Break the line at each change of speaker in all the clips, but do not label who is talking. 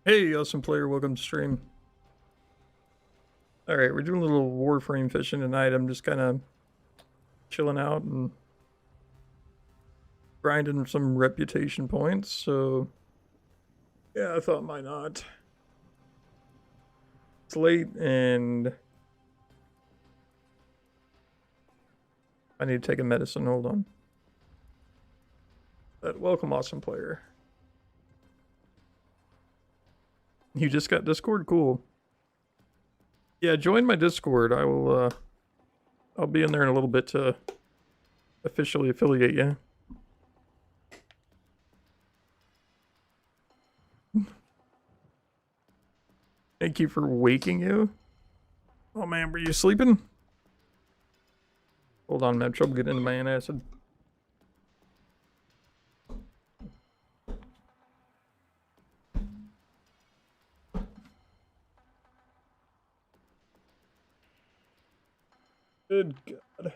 Hey, awesome player, welcome to stream. Alright, we're doing a little Warframe fishing tonight. I'm just kind of chilling out and grinding some reputation points, so yeah, I thought why not. It's late and I need to take a medicine, hold on. But welcome, awesome player. You just got Discord? Cool. Yeah, join my Discord. I'll be in there in a little bit to officially affiliate you. Thank you for waking you. Oh man, were you sleeping? Hold on, man. I'm trouble getting into my antacid. Good God.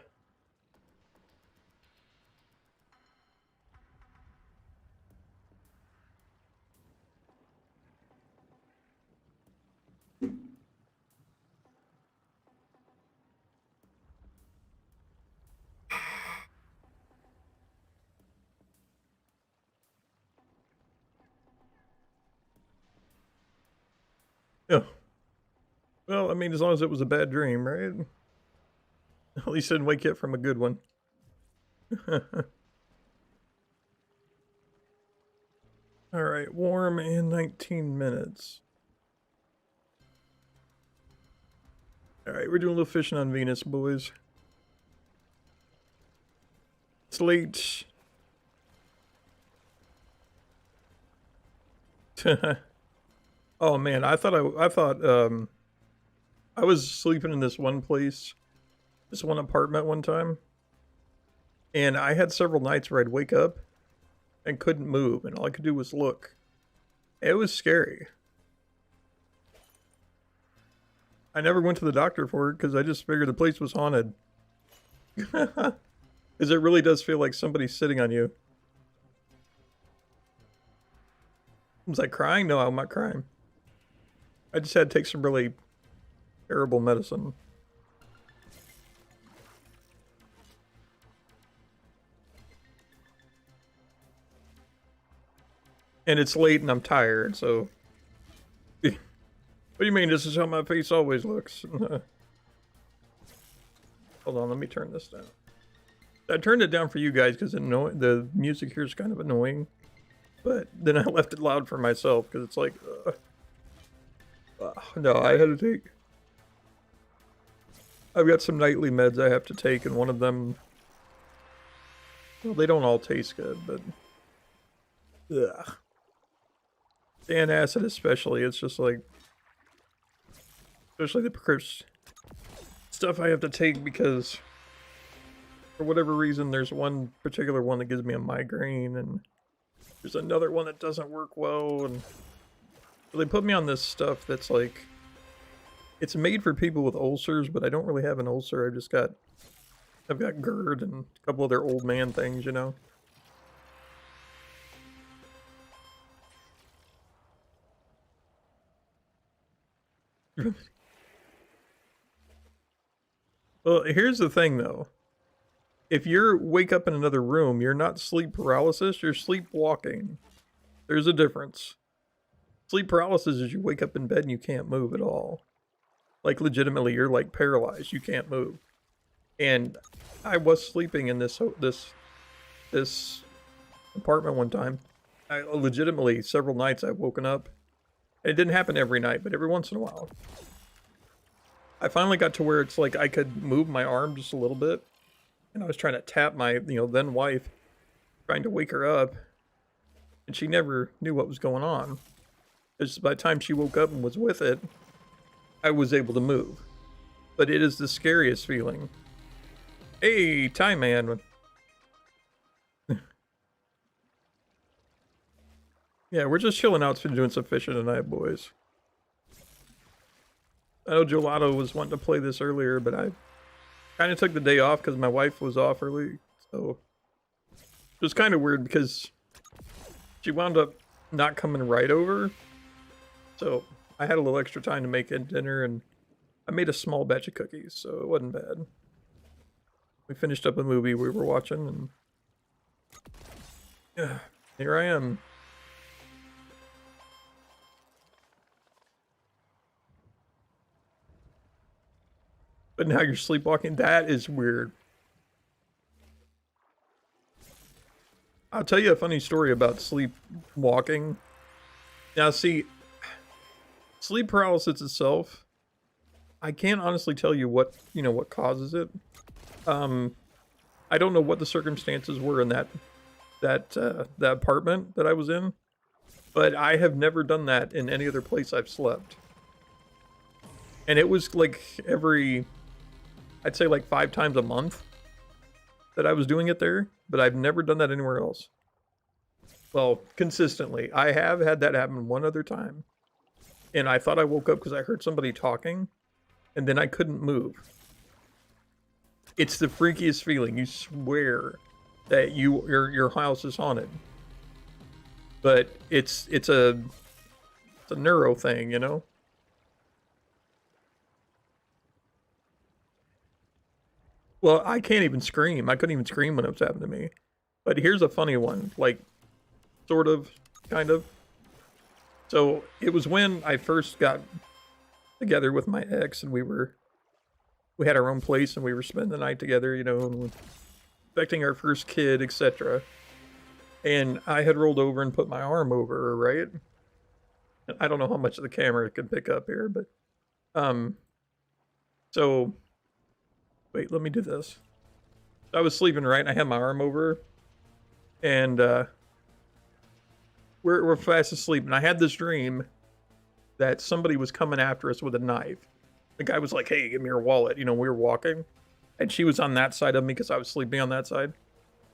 Yeah. Well, I mean, as long as it was a bad dream, right? At least I didn't wake you up from a good one. Alright, warm in 19 minutes. Alright, we're doing a little fishing on Venus, boys. It's late. Oh man, I thought I was sleeping in this one place, this one apartment one time, and I had several nights where I'd wake up and couldn't move, and all I could do was look. It was scary. I never went to the doctor for it because I just figured the place was haunted. Because it really does feel like somebody's sitting on you. Was I crying? No, I'm not crying. I just had to take some really terrible medicine. And it's late and I'm tired, so... What do you mean? This is how my face always looks. Hold on, let me turn this down. I turned it down for you guys because the music here is kind of annoying. But then I left it loud for myself because it's like... no, I had to take... I've got some nightly meds I have to take, and one of them... Well, they don't all taste good, but... Ugh. Antacid especially, it's just like... Especially the prescription stuff I have to take because... For whatever reason, there's one particular one that gives me a migraine, and... There's another one that doesn't work well, and... So they put me on this stuff that's like... It's made for people with ulcers, but I don't really have an ulcer. I've got GERD and a couple other old man things, you know? Well, here's the thing, though. If you wake up in another room, you're not sleep paralysis, you're sleepwalking. There's a difference. Sleep paralysis is you wake up in bed and you can't move at all. Like, legitimately, you're, like, paralyzed. You can't move. And I was sleeping in this apartment one time. I legitimately, several nights I've woken up. It didn't happen every night, but every once in a while. I finally got to where it's like I could move my arm just a little bit. And I was trying to tap my, then wife, trying to wake her up. And she never knew what was going on. Because by the time she woke up and was with it, I was able to move. But it is the scariest feeling. Hey, Time Man. Yeah, we're just chilling out, doing some fishing tonight, boys. I know Gelato was wanting to play this earlier, but I kind of took the day off because my wife was off early. So it was kind of weird because she wound up not coming right over. So I had a little extra time to make it dinner, and I made a small batch of cookies, so it wasn't bad. We finished up a movie we were watching, and yeah, here I am. But now you're sleepwalking? That is weird. I'll tell you a funny story about sleepwalking. Now, see, sleep paralysis itself, I can't honestly tell you what causes it. I don't know what the circumstances were in that apartment that I was in, but I have never done that in any other place I've slept. And it was like I'd say like 5 times a month that I was doing it there, but I've never done that anywhere else. Well, consistently. I have had that happen one other time. And I thought I woke up because I heard somebody talking, and then I couldn't move. It's the freakiest feeling. You swear that your house is haunted. But it's a neuro thing, you know? Well, I can't even scream. I couldn't even scream when it was happening to me. But here's a funny one, like, sort of, kind of. So, it was when I first got together with my ex, and we had our own place, and we were spending the night together, you know, and expecting our first kid, etc. And I had rolled over and put my arm over her, right? I don't know how much of the camera can pick up here, but, so... Wait, let me do this. I was sleeping, right? And I had my arm over, and we're fast asleep. And I had this dream that somebody was coming after us with a knife. The guy was like, "Hey, give me your wallet." You know, we were walking, and she was on that side of me because I was sleeping on that side.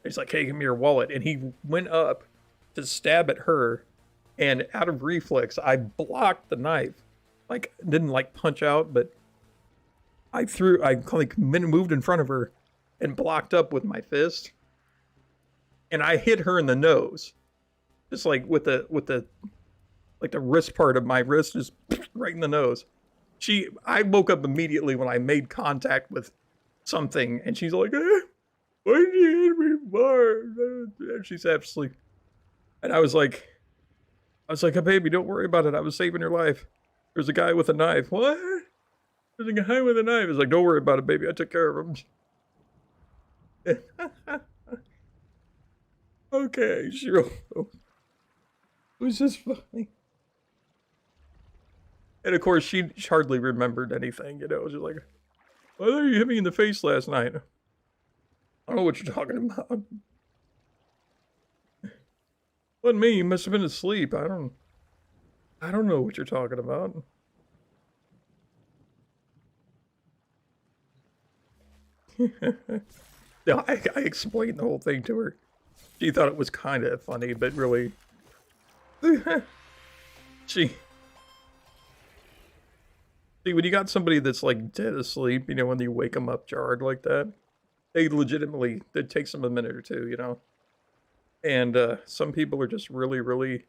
He's like, "Hey, give me your wallet," and he went up to stab at her, and out of reflex, I blocked the knife. Like, didn't like punch out, but I like moved in front of her and blocked up with my fist, and I hit her in the nose, just like with the wrist part of my wrist, just right in the nose. I woke up immediately when I made contact with something, and she's like, "Why did you hit me for?" And she's half asleep, and I was like, "Hey, baby, don't worry about it. I was saving your life. There's a guy with a knife." What? There's a guy with a knife. It's like, "Don't worry about it, baby. I took care of him." Okay, sure. It was just funny. And of course, she hardly remembered anything, you know. It was just like, "Why did you hit me in the face last night?" "I don't know what you're talking about." "Wasn't me. You must have been asleep. I don't know what you're talking about." No, I explained the whole thing to her. She thought it was kind of funny, but really, see, when you got somebody that's like dead asleep, you know, when you wake them up jarred like that, it takes them a minute or two, you know. And some people are just really, really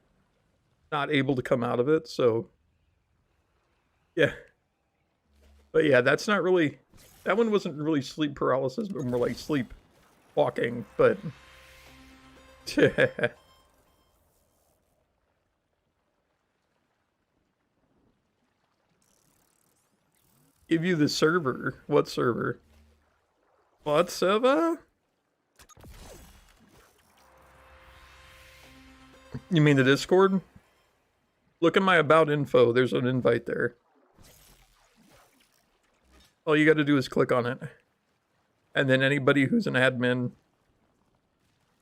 not able to come out of it. So, yeah. But yeah, that one wasn't really sleep paralysis, but more like sleep walking, but give you the server. What server? What server? You mean the Discord? Look at my about info. There's an invite there. All you got to do is click on it. And then anybody who's an admin,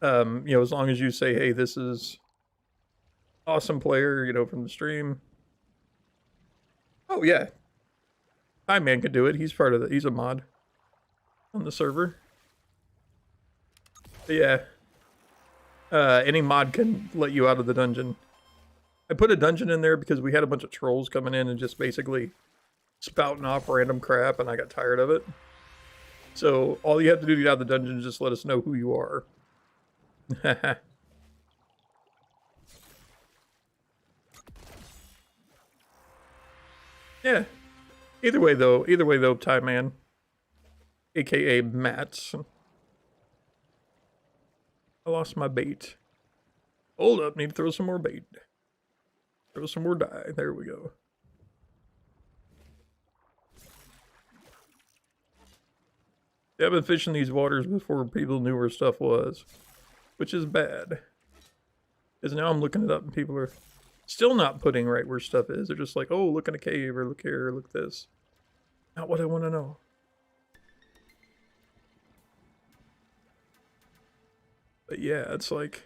you know, as long as you say, "Hey, this is awesome player," you know, from the stream. Oh, yeah. Man can do it. He's he's a mod on the server. But yeah. Any mod can let you out of the dungeon. I put a dungeon in there because we had a bunch of trolls coming in and just basically spouting off random crap, and I got tired of it. So all you have to do to get out of the dungeon is just let us know who you are. Yeah. Either way though, Tie Man, aka Mats. I lost my bait. Hold up, need to throw some more bait. Throw some more dye. There we go. Yeah, I've been fishing these waters before people knew where stuff was, which is bad. Because now I'm looking it up and people are still not putting right where stuff is. They're just like, oh, look in a cave, or look here, or look this. Not what I want to know. But yeah, it's like,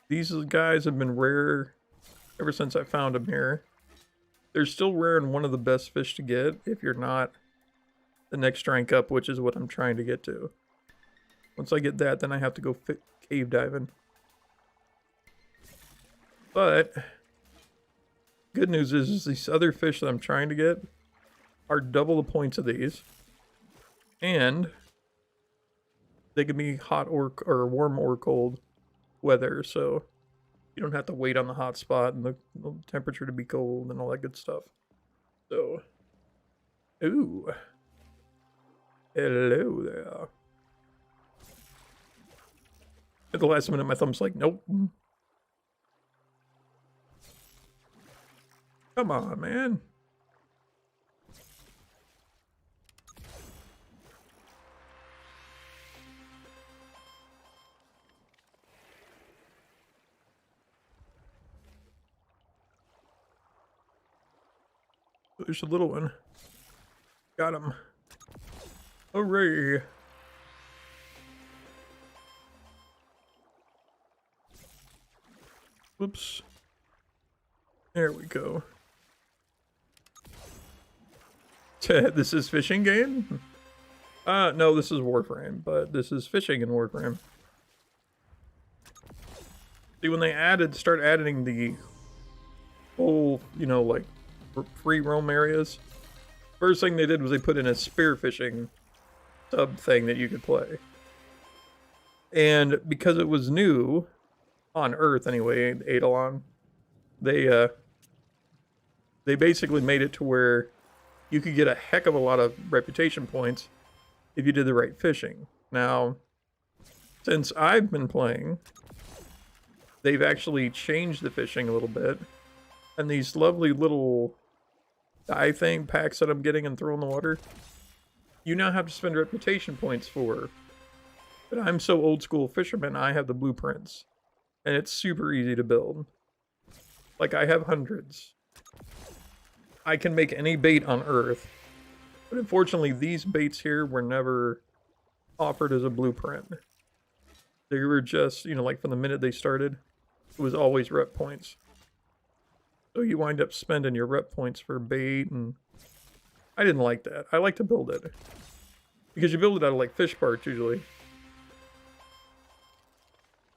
these guys have been rare ever since I found them here. They're still rare and one of the best fish to get if you're not the next rank up, which is what I'm trying to get to. Once I get that, then I have to go cave diving. But good news is these other fish that I'm trying to get are double the points of these, and they can be hot or warm or cold weather, so you don't have to wait on the hot spot and the temperature to be cold and all that good stuff. So, ooh, hello there. At the last minute, my thumb's like, nope. Come on, man. There's a little one. Got him. Hooray. Whoops. There we go. This is fishing game? No, this is Warframe, but this is fishing in Warframe. See, when they start adding the whole, you know, like, free roam areas, first thing they did was they put in a spearfishing sub thing that you could play. And because it was new, on Earth anyway, Eidolon, they basically made it to where you could get a heck of a lot of reputation points if you did the right fishing. Now, since I've been playing, they've actually changed the fishing a little bit. And these lovely little dye thing packs that I'm getting and throwing in the water, you now have to spend reputation points for. But I'm so old school fisherman, I have the blueprints. And it's super easy to build. Like, I have hundreds. I can make any bait on Earth. But unfortunately, these baits here were never offered as a blueprint. They were just, you know, like from the minute they started, it was always rep points. So you wind up spending your rep points for bait, and I didn't like that. I like to build it. Because you build it out of, like, fish parts, usually.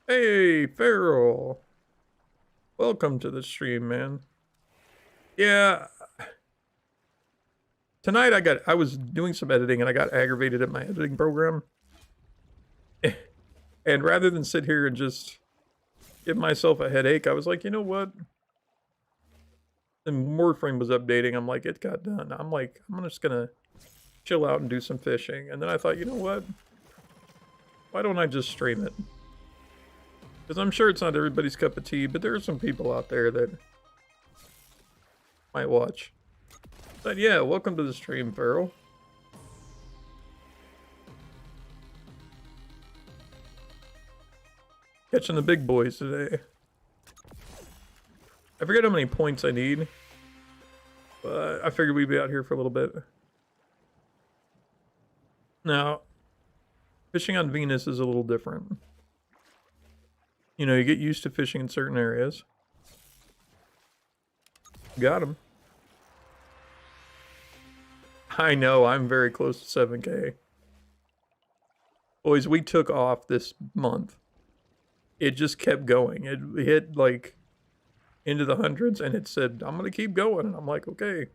Hey, Feral! Welcome to the stream, man. Yeah. Tonight I was doing some editing, and I got aggravated at my editing program. And rather than sit here and just give myself a headache, I was like, you know what? And Warframe was updating. I'm like, it got done. I'm like, I'm just gonna chill out and do some fishing. And then I thought, you know what? Why don't I just stream it? Because I'm sure it's not everybody's cup of tea, but there are some people out there that might watch. But yeah, welcome to the stream, Feral. Catching the big boys today. I forget how many points I need, but I figured we'd be out here for a little bit. Now, fishing on Venus is a little different. You know, you get used to fishing in certain areas. Got him. I know, I'm very close to 7K. Boys, we took off this month. It just kept going. It hit, like, into the hundreds, and it said, I'm going to keep going. And I'm like, okay.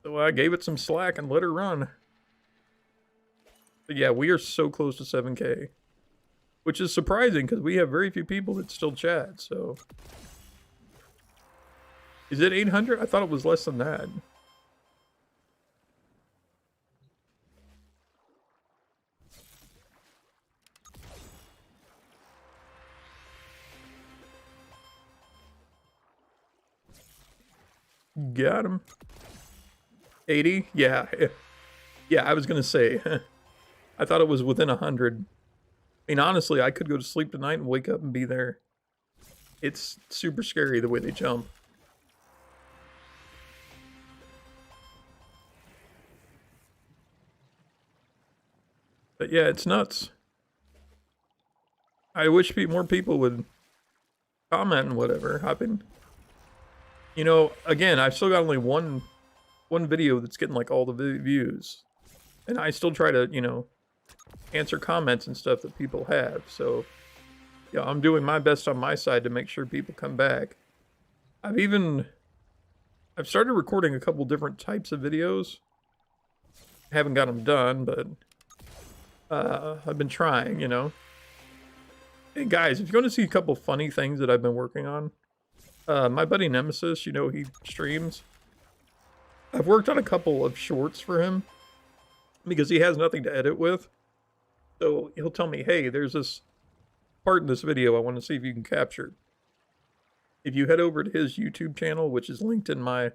So I gave it some slack and let her run. But yeah, we are so close to 7K. Which is surprising, because we have very few people that still chat, so. Is it 800? I thought it was less than that. Got him. 80? Yeah. Yeah, I was gonna say. I thought it was within 100. I mean, honestly, I could go to sleep tonight and wake up and be there. It's super scary the way they jump. But yeah, it's nuts. I wish more people would comment and whatever. I've been, you know, again, I've still got only one video that's getting like all the views, and I still try to, you know, answer comments and stuff that people have. So yeah, I'm doing my best on my side to make sure people come back. I've started recording a couple different types of videos. Haven't got them done, but I've been trying, you know. Hey guys, if you want to see a couple funny things that I've been working on, my buddy Nemesis, you know, he streams. I've worked on a couple of shorts for him because he has nothing to edit with. So he'll tell me, hey, there's this part in this video I want to see if you can capture. If you head over to his YouTube channel, which is linked in my,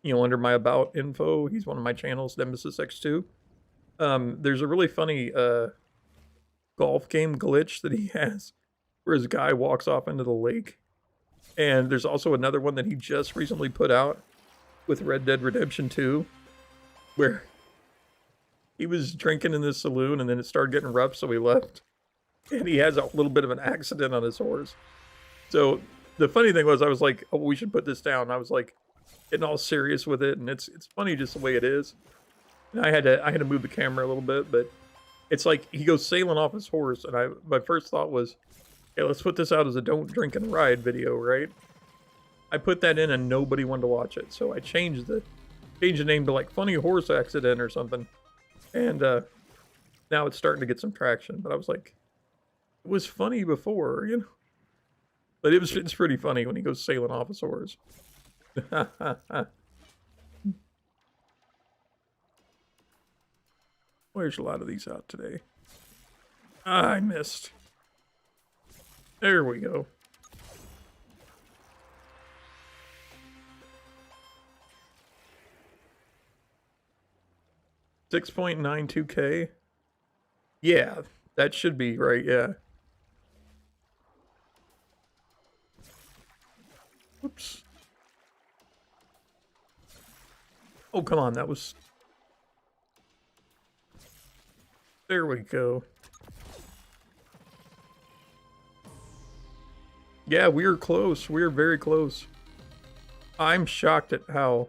you know, under my about info, he's one of my channels, Nemesis X2. There's a really funny golf game glitch that he has where his guy walks off into the lake. And there's also another one that he just recently put out with Red Dead Redemption 2 where he was drinking in this saloon and then it started getting rough, so he left. And he has a little bit of an accident on his horse. So the funny thing was, I was like, oh, we should put this down. I was like getting all serious with it, and it's funny just the way it is. And I had to move the camera a little bit, but it's like he goes sailing off his horse, and my first thought was, hey, let's put this out as a don't drink and ride video, right? I put that in and nobody wanted to watch it, so I changed the name to like Funny Horse Accident or something. And now it's starting to get some traction, but I was like, it was funny before, you know? But it's pretty funny when he goes sailing off his horse. There's a lot of these out today. Ah, I missed. There we go. $6.92K. Yeah, that should be right, yeah. Oops. Oh, come on, that was... There we go. Yeah, we are close. We are very close. I'm shocked at how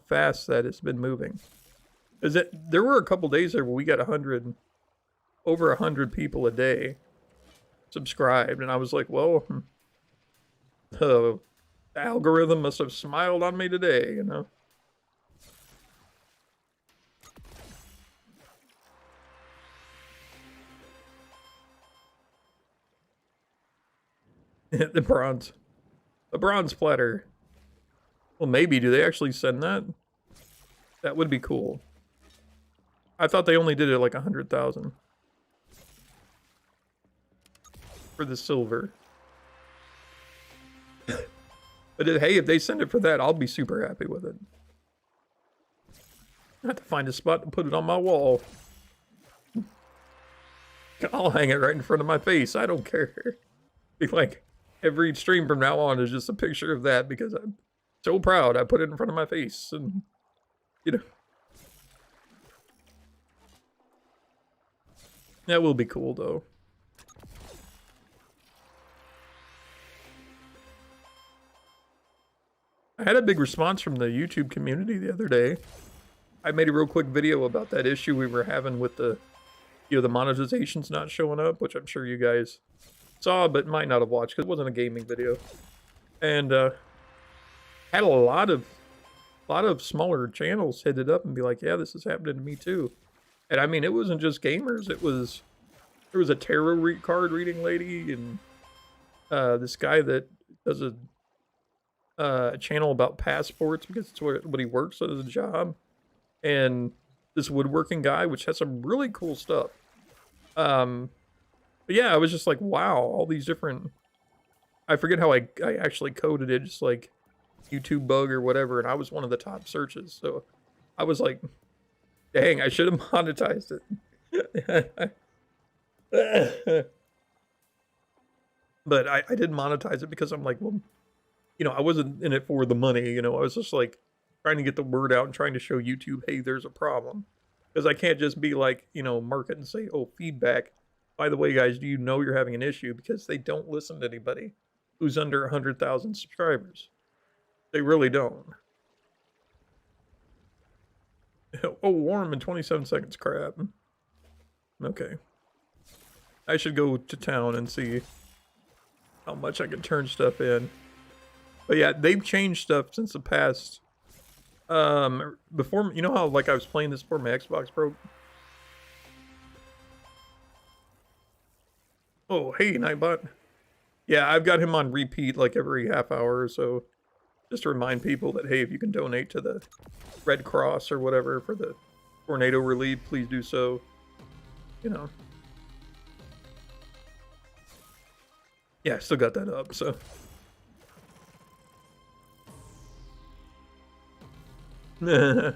fast that has been moving. There were a couple days there where we got over 100 people a day subscribed, and I was like, well, the algorithm must have smiled on me today, you know? The bronze platter. Well, maybe. Do they actually send that? That would be cool. I thought they only did it like 100,000 for the silver. But hey, if they send it for that, I'll be super happy with it. I have to find a spot to put it on my wall. I'll hang it right in front of my face. I don't care. Be like, every stream from now on is just a picture of that because I'm so proud I put it in front of my face, and you know, that will be cool though. I had a big response from the YouTube community the other day. I made a real quick video about that issue we were having with the, you know, the monetization's not showing up, which I'm sure you guys saw but might not have watched because it wasn't a gaming video. And had a lot of smaller channels hit it up and be like, yeah, this is happening to me too. And I mean, it wasn't just gamers. There was a tarot card reading lady, and this guy that does a channel about passports because it's what he works as a job, and this woodworking guy, which has some really cool stuff. But yeah, I was just like, wow, all these different. I forget how I actually coded it, just like YouTube bug or whatever, and I was one of the top searches. So I was like, dang, I should have monetized it. But I didn't monetize it because I'm like, well, you know, I wasn't in it for the money. You know, I was just like trying to get the word out and trying to show YouTube, hey, there's a problem. Because I can't just be like, you know, market and say, oh, feedback. By the way, guys, do you know you're having an issue? Because they don't listen to anybody who's under 100,000 subscribers. They really don't. Oh, warm in 27 seconds, crap. Okay. I should go to town and see how much I can turn stuff in. But yeah, they've changed stuff since the past. Before, you know how like I was playing this before my Xbox broke? Oh, hey, Nightbot. Yeah, I've got him on repeat like every half hour or so. Just to remind people that, hey, if you can donate to the Red Cross or whatever for the tornado relief, please do so. You know. Yeah, I still got that up, so. Yeah,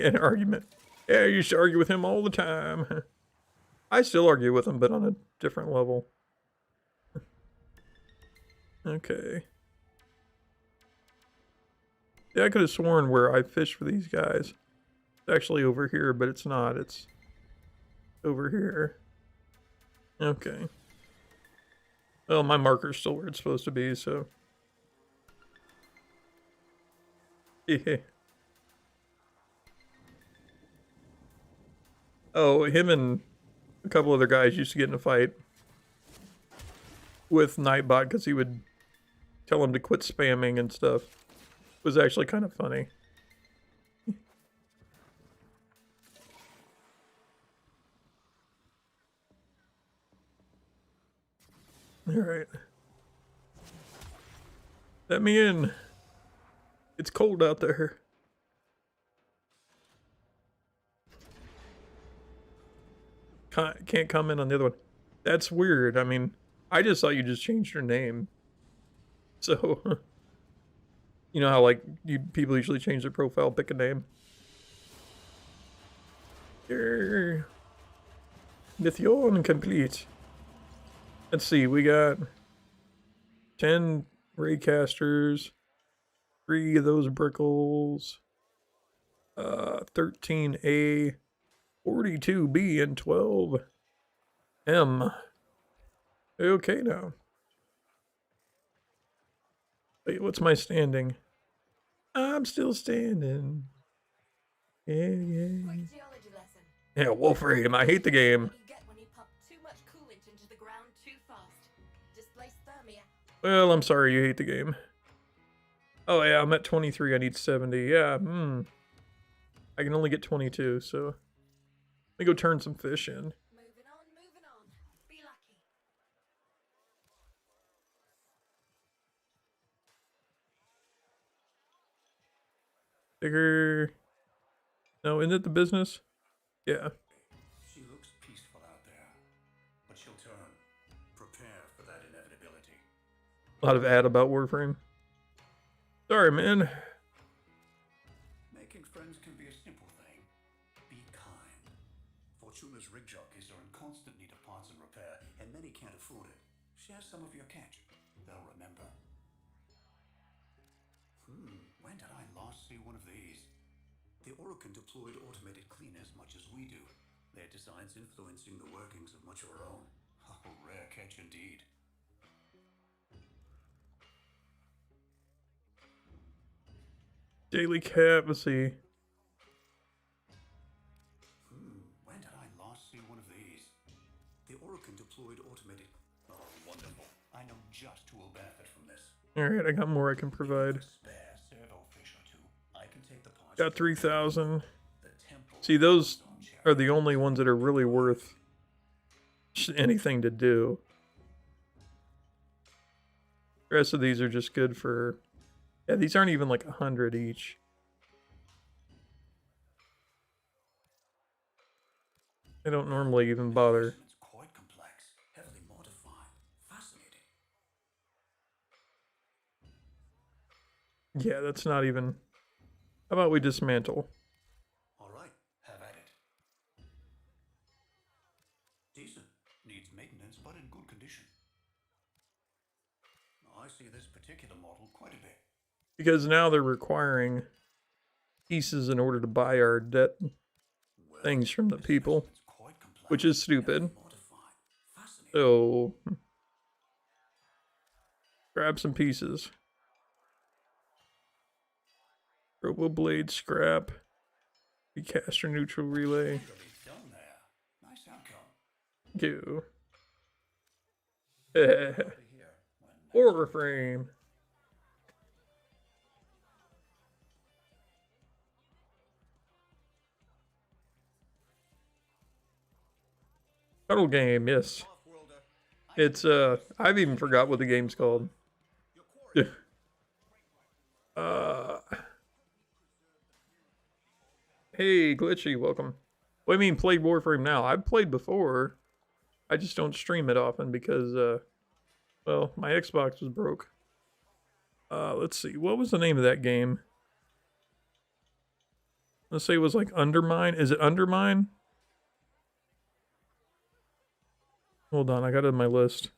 an argument. Yeah, I used to argue with him all the time. I still argue with him, but on a different level. Okay. Yeah, I could have sworn where I fished for these guys. It's actually over here, but it's not. It's over here. Okay. Well, my marker's still where it's supposed to be, so. Yeah. Oh, him and a couple other guys used to get in a fight with Nightbot because he would tell him to quit spamming and stuff. It was actually kind of funny. Alright. Let me in. It's cold out there. Can't comment on the other one. That's weird. I mean, I just thought you just changed your name. So, you know how like people usually change their profile, pick a name. Here. Mission complete. Let's see, we got 10 raycasters, 3 of those brickles, 13A, 42B, and 12M. Okay now. Wait, what's my standing? I'm still standing. Yeah. Yeah, Warframe, I hate the game. Well, I'm sorry you hate the game. Oh yeah, I'm at 23, I need 70. Yeah, I can only get 22, so let me go turn some fish in.
Moving on. Be lucky.
Bigger. No, isn't it the business? Yeah.
She looks peaceful out there, but she'll turn. Prepare for that inevitability.
A lot of ad about Warframe. Sorry, man.
Making friends can be a simple thing. Be kind. Fortuna's rig jockeys are in constant need of parts and repair, and many can't afford it. Share some of your catch. They'll remember. When did I last see one of these? The Orokin deployed automated cleaners much as we do. Their designs influencing the workings of much of our own. Oh, rare catch indeed.
Daily cap, let's see.
When did I last see one of these? The Orokin deployed automated... Oh, wonderful. I know just who will benefit from this.
Alright, I got more I can provide.
Spare servofish or two. I can take the parts...
Got 3,000.
The temple...
See, those are the only ones that are really worth anything to do. The rest of these are just good for... Yeah, these aren't even like 100 each. I don't normally even bother.
It's quite complex, heavily modified, fascinating.
Yeah, that's not even... How about we dismantle?
All right, have at it. Decent. Needs maintenance, but in good condition. I see this particular model quite a bit.
Because now they're requiring pieces in order to buy our debt
Well,
things from the
this
people,
investment's quite complex,
which is stupid.
heavily modified, fascinating.
So, grab some pieces. Robo blade, scrap, recaster neutral relay.
Really done there. Nice outcome.
Go.
Over here when
Warframe. Cuddle game, yes. It's I've even forgot what the game's called. Hey Glitchy, welcome. What do you mean played Warframe now? I've played before. I just don't stream it often because well, my Xbox was broke. Let's see. What was the name of that game? Let's say it was like Undermine. Is it Undermine? Hold on, I got it on my list.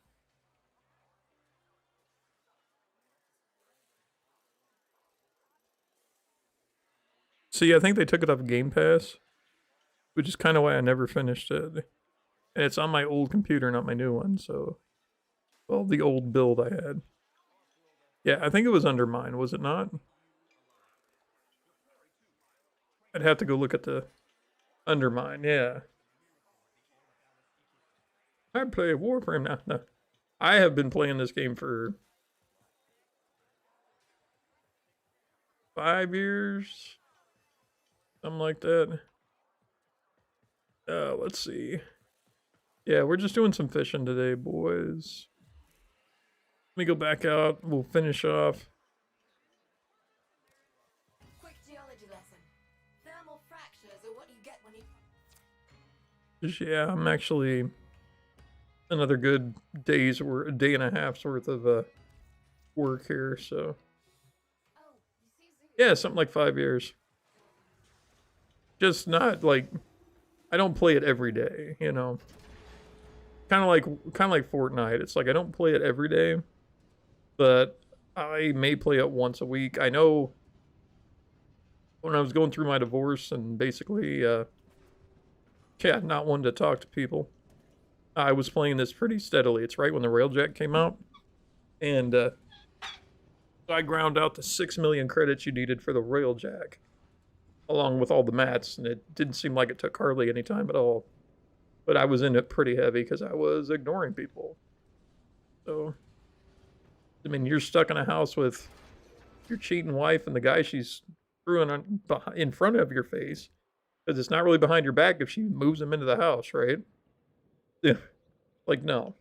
See, I think they took it off Game Pass, which is kind of why I never finished it. And it's on my old computer, not my new one, so... Well, the old build I had. Yeah, I think it was Undermine, was it not? I'd have to go look at the Undermine, yeah. I play Warframe now. No. I have been playing this game for 5 years. Something like that. Let's see. Yeah, we're just doing some fishing today, boys. Let me go back out. We'll finish off.
Quick geology lesson. Thermal fractures are what you get when you...
Just, yeah, I'm actually another good day's or a day and a half's worth of work here, so
Oh, you see Zoo.
yeah, something like 5 years. Just not like I don't play it every day, you know. Kind of like Fortnite. It's like I don't play it every day, but I may play it once a week. I know when I was going through my divorce and basically yeah, not one to talk to people. I was playing this pretty steadily. It's right when the Railjack came out. And so I ground out the 6 million credits you needed for the Railjack, along with all the mats, and it didn't seem like it took hardly any time at all. But I was in it pretty heavy because I was ignoring people. So, I mean, you're stuck in a house with your cheating wife and the guy she's screwing on in front of your face, because it's not really behind your back if she moves him into the house, right? Yeah. Like, no.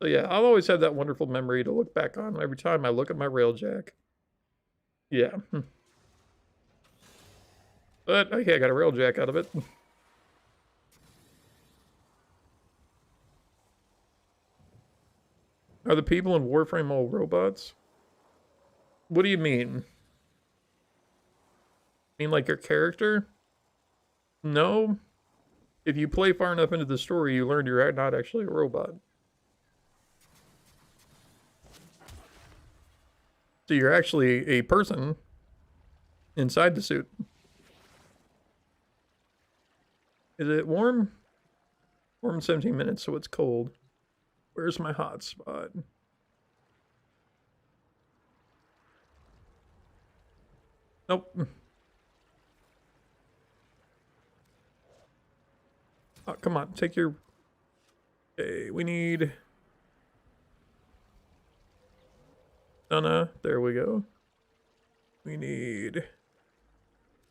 So yeah, I'll always have that wonderful memory to look back on every time I look at my Railjack. Yeah. But, okay, I got a Railjack out of it. Are the people in Warframe all robots? What do you mean? Mean like your character? No. If you play far enough into the story, you learn you're not actually a robot. So you're actually a person inside the suit. Is it warm? Warm 17 minutes, so it's cold. Where's my hot spot? Nope. Oh, come on, take your... Okay, we need... Stunna, there we go. We need...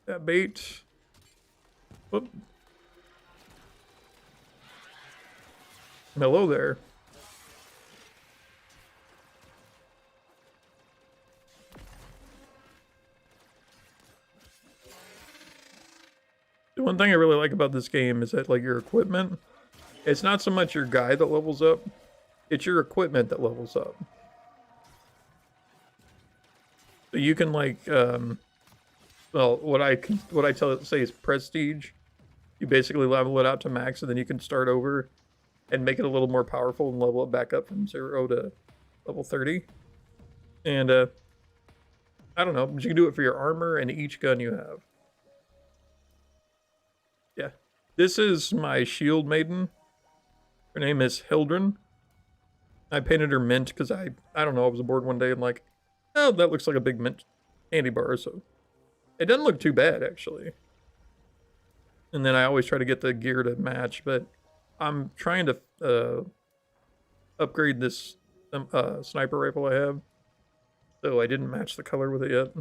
that bait. Whoop. Hello there. one thing I really like about this game is that, like, your equipment, it's not so much your guy that levels up, it's your equipment that levels up. So you can, like, well, what I say is prestige. You basically level it out to max, and then you can start over and make it a little more powerful and level it back up from 0 to level 30. And, I don't know, but you can do it for your armor and each gun you have. Yeah. This is my shield maiden. Her name is Hildren. I painted her mint because I don't know, I was bored one day and like, oh, that looks like a big mint candy bar, so it doesn't look too bad, actually. And then I always try to get the gear to match, but I'm trying to upgrade this sniper rifle I have, so I didn't match the color with it yet.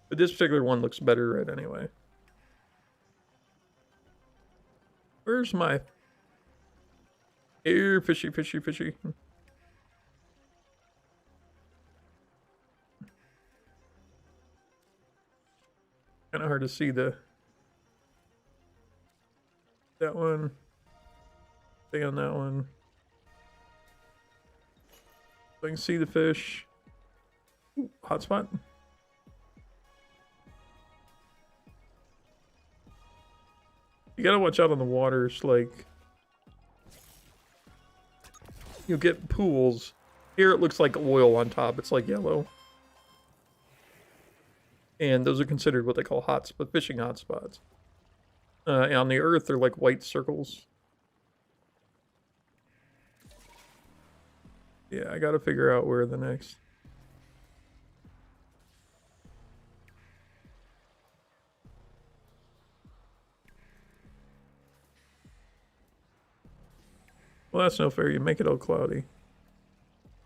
But this particular one looks better red anyway. Where's my... Here, fishy, fishy, fishy. Kind of hard to see that one. Stay on that one. So I can see the fish. Ooh, hotspot. You gotta watch out on the waters, like you'll get pools. Here it looks like oil on top, it's like yellow. And those are considered what they call fishing hotspots. And on the earth, they're like white circles. Yeah, I gotta figure out where the next... Well, that's no fair. You make it all cloudy.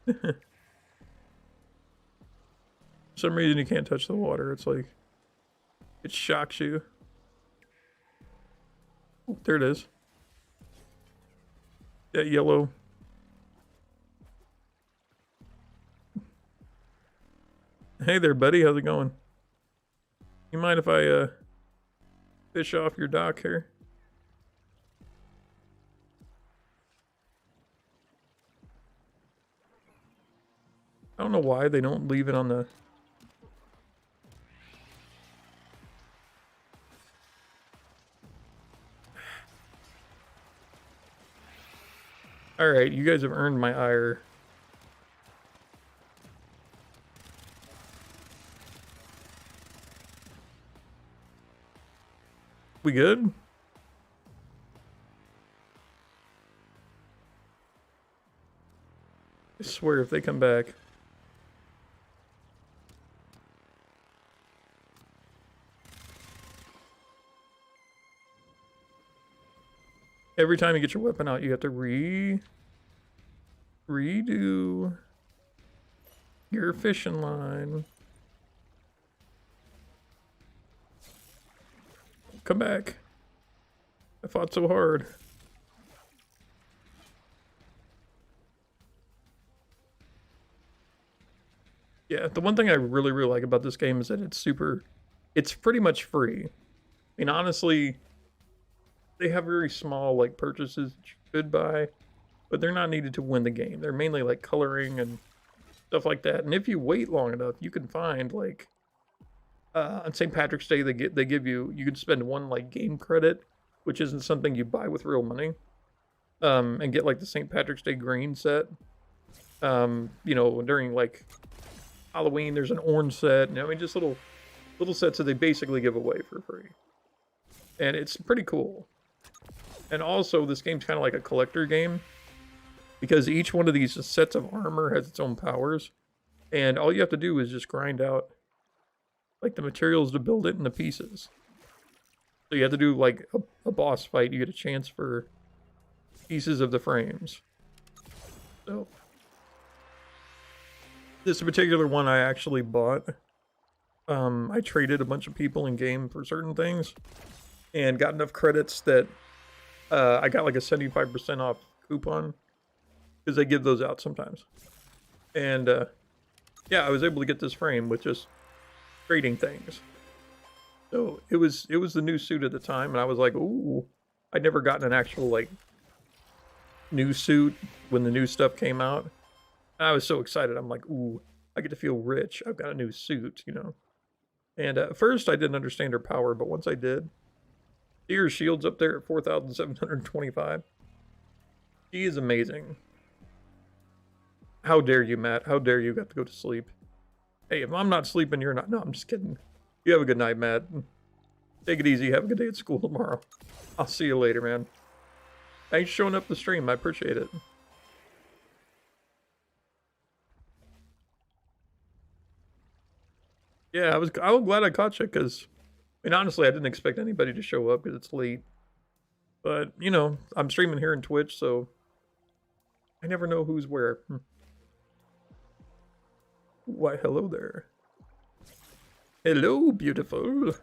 For some reason, you can't touch the water. It's like... It shocks you. Oh, there it is. That yellow. Hey there, buddy. How's it going? You mind if I, fish off your dock here? I don't know why they don't leave it on the... Alright, you guys have earned my ire. We good? I swear if they come back... Every time you get your weapon out, you have to redo your fishing line. Come back. I fought so hard. Yeah, the one thing I really like about this game is that it's pretty much free. I mean, honestly, they have very small, like, purchases that you could buy, but they're not needed to win the game. They're mainly, like, coloring and stuff like that. And if you wait long enough, you can find, like, on St. Patrick's Day, they give you can spend one, like, game credit, which isn't something you buy with real money, and get, like, the St. Patrick's Day green set. You know, during, like, Halloween, there's an orange set. And, I mean, just little sets that they basically give away for free. And it's pretty cool. And also, this game's kind of like a collector game, because each one of these sets of armor has its own powers, and all you have to do is just grind out, like, the materials to build it into pieces. So you have to do, like, a boss fight. You get a chance for pieces of the frames. So, this particular one I actually bought. I traded a bunch of people in game for certain things, and got enough credits that I got like a 75% off coupon, because they give those out sometimes. And yeah, I was able to get this frame with just trading things. So it was the new suit at the time, and I was like, ooh, I'd never gotten an actual like new suit when the new stuff came out. I was so excited. I'm like, ooh, I get to feel rich. I've got a new suit, you know. And at first, I didn't understand her power, but once I did, see her shield's up there at 4,725. She is amazing. How dare you, Matt? How dare you got to go to sleep? Hey, if I'm not sleeping, you're not. No, I'm just kidding. You have a good night, Matt. Take it easy. Have a good day at school tomorrow. I'll see you later, man. Thanks for showing up the stream. I appreciate it. Yeah, I was glad I caught you because, I mean, honestly, I didn't expect anybody to show up because it's late. But, you know, I'm streaming here in Twitch, so I never know who's where. Why, hello there. Hello, beautiful.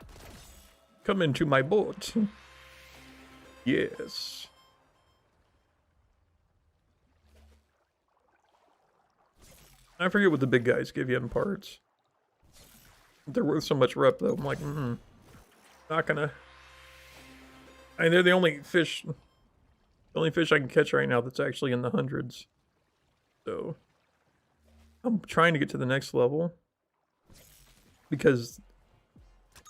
Come into my boat. Yes. I forget what the big guys give you in parts. They're worth so much rep, though. I'm like, not gonna. I mean, they're the only fish I can catch right now that's actually in the hundreds. So, I'm trying to get to the next level. Because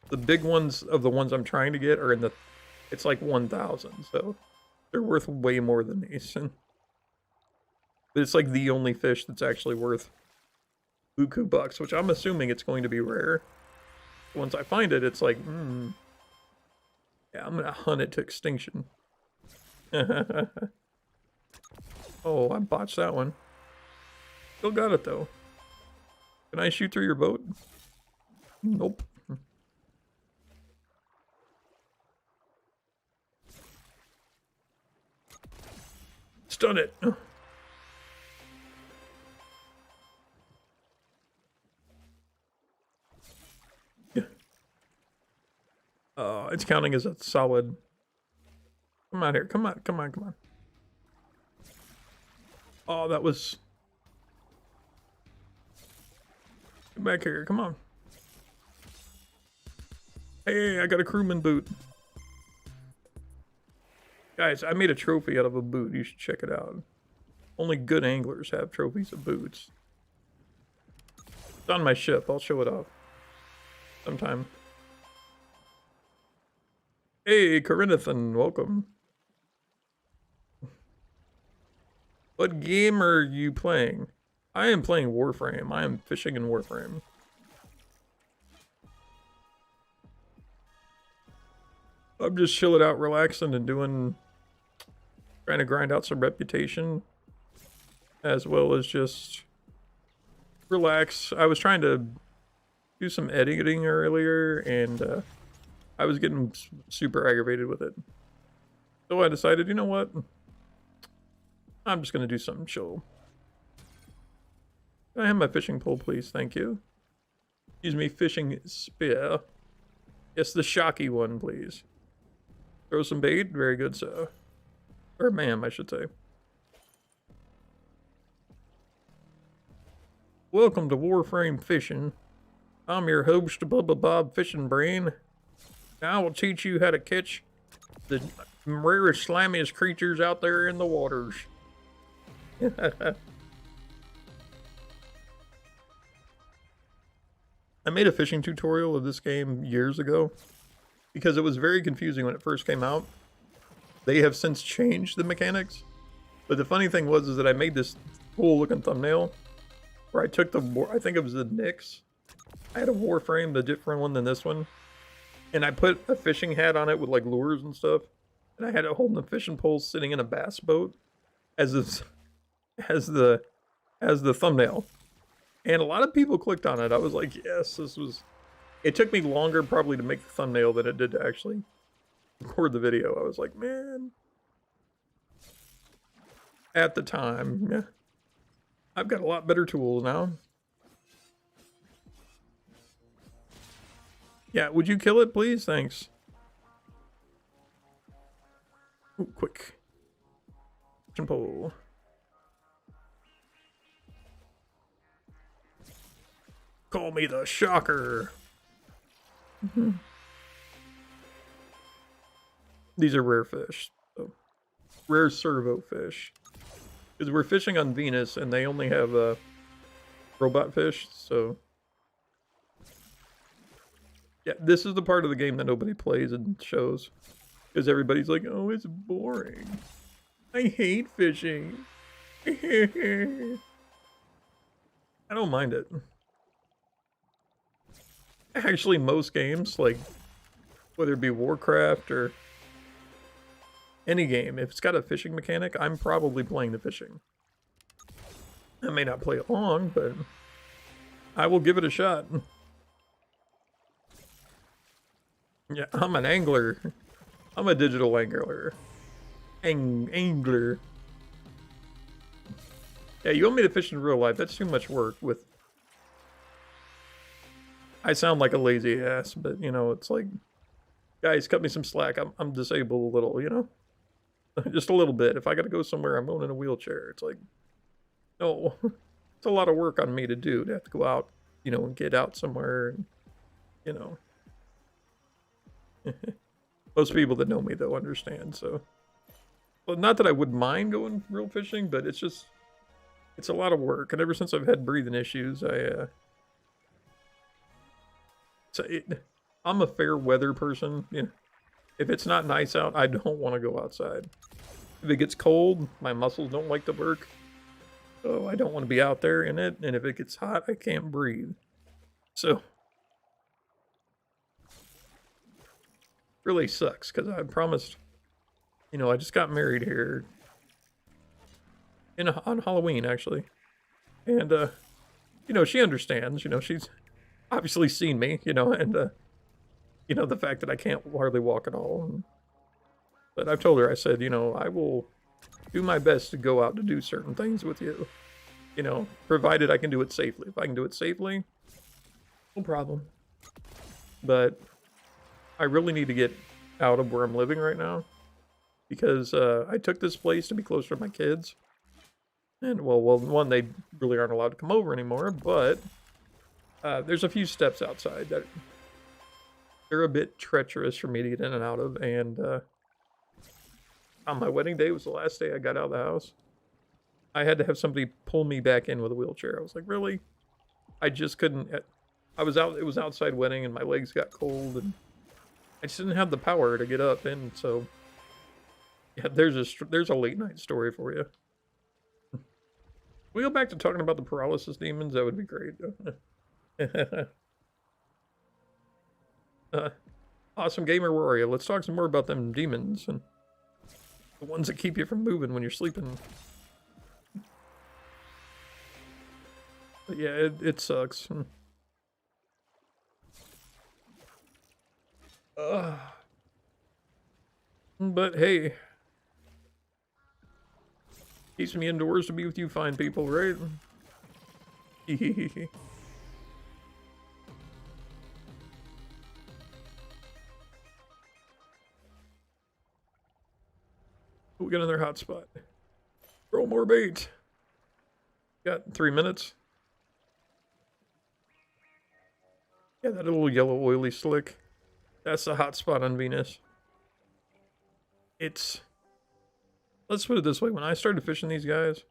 the big ones of the ones I'm trying to get are in the, it's like 1,000. So, they're worth way more than these. But it's like the only fish that's actually worth buku bucks, which I'm assuming it's going to be rare. Once I find it, it's like, yeah, I'm gonna hunt it to extinction. Oh, I botched that one. Still got it though. Can I shoot through your boat? Nope. Stun it. It's counting as a solid. Come on here. Come on. Come on. Come on. Oh, that was. Get back here. Come on. Hey, I got a crewman boot. Guys, I made a trophy out of a boot. You should check it out. Only good anglers have trophies of boots. It's on my ship. I'll show it off sometime. Hey, Corinathan, welcome. What game are you playing? I am playing Warframe. I am fishing in Warframe. I'm just chilling out, relaxing, and trying to grind out some reputation, as well as just relax. I was trying to do some editing earlier, and I was getting super aggravated with it. So I decided, you know what? I'm just going to do something chill. Can I have my fishing pole, please? Thank you. Excuse me, fishing spear. Yes, the shocky one, please. Throw some bait. Very good, sir. Or ma'am, I should say. Welcome to Warframe Fishing. I'm your host, Bubba Bob Fishing Brain. Now I will teach you how to catch the rarest, slimiest creatures out there in the waters. I made a fishing tutorial of this game years ago because it was very confusing when it first came out. They have since changed the mechanics, but the funny thing was is that I made this cool looking thumbnail where I took I think it was the Nyx. I had a Warframe, the different one than this one. And I put a fishing hat on it with like lures and stuff. And I had it holding a fishing pole sitting in a bass boat as the thumbnail. And a lot of people clicked on it. I was like, yes, this was. It took me longer probably to make the thumbnail than it did to actually record the video. I was like, man. At the time, yeah. I've got a lot better tools now. Yeah, would you kill it, please? Thanks. Ooh, quick. Fishing pole. Call me the shocker. these are rare fish. So, rare servo fish. Because we're fishing on Venus and they only have robot fish, so... Yeah, this is the part of the game that nobody plays and shows. Because everybody's like, oh, it's boring. I hate fishing. I don't mind it. Actually, most games, like, whether it be Warcraft or any game, if it's got a fishing mechanic, I'm probably playing the fishing. I may not play it long, but I will give it a shot. Yeah, I'm an angler. I'm a digital angler. Angler. Yeah, you want me to fish in real life? That's too much work with... I sound like a lazy ass, but, you know, it's like... Guys, cut me some slack. I'm disabled a little, you know? Just a little bit. If I gotta go somewhere, I'm going in a wheelchair. It's like... No. It's a lot of work on me to do. To have to go out, you know, and get out somewhere. And, you know... Most people that know me, though, understand, so... Well, not that I wouldn't mind going real fishing, but it's just... It's a lot of work, and ever since I've had breathing issues, I'm a fair weather person. You know, if it's not nice out, I don't want to go outside. If it gets cold, my muscles don't like to work. So I don't want to be out there in it, and if it gets hot, I can't breathe. So... Really sucks, because I promised... You know, I just got married here... on Halloween, actually. And, you know, she understands, you know, she's obviously seen me, you know, and, you know, the fact that I can't hardly walk at all. But I've told her, I said, you know, I will do my best to go out to do certain things with you, you know, provided I can do it safely. If I can do it safely, no problem. But I really need to get out of where I'm living right now, because I took this place to be closer to my kids. And, well, one, they really aren't allowed to come over anymore, but there's a few steps outside that they're a bit treacherous for me to get in and out of, and on my wedding day was the last day I got out of the house. I had to have somebody pull me back in with a wheelchair. I was like, really? I just couldn't... I was out, it was outside wedding, and my legs got cold, and I just didn't have the power to get up, and so... Yeah, there's a late night story for you. We go back to talking about the paralysis demons, that would be great. Awesome Gamer Warrior, let's talk some more about them demons, and the ones that keep you from moving when you're sleeping. But yeah, it sucks. But hey, keeps me indoors to be with you fine people, right? We got another hotspot. Throw more bait. Got 3 minutes. Yeah, that little yellow oily slick. That's the hotspot on Venus. Let's put it this way, when I started fishing these guys,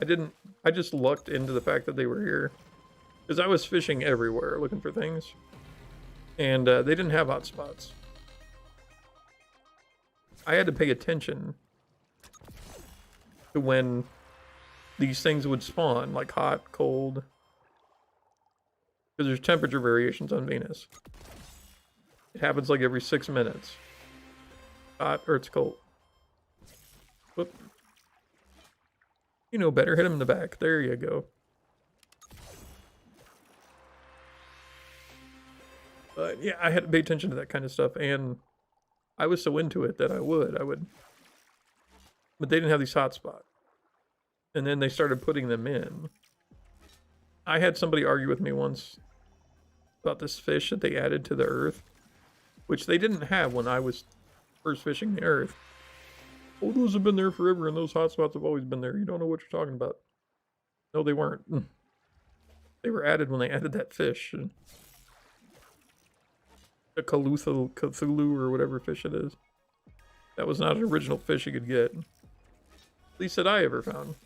I just lucked into the fact that they were here. Because I was fishing everywhere looking for things. And they didn't have hot spots. I had to pay attention to when these things would spawn, like hot, cold. Because there's temperature variations on Venus. It happens like every 6 minutes. Hot or it's cold. Whoop. You know better, hit him in the back. There you go. But yeah, I had to pay attention to that kind of stuff, and I was so into it that I would. But they didn't have these hot spots. And then they started putting them in. I had somebody argue with me once about this fish that they added to the earth, which they didn't have when I was first fishing the earth. Oh, those have been there forever, and those hot spots have always been there. You don't know what you're talking about. No, they weren't. They were added when they added that fish. The Cthulhu or whatever fish it is. That was not an original fish you could get. At least that I ever found.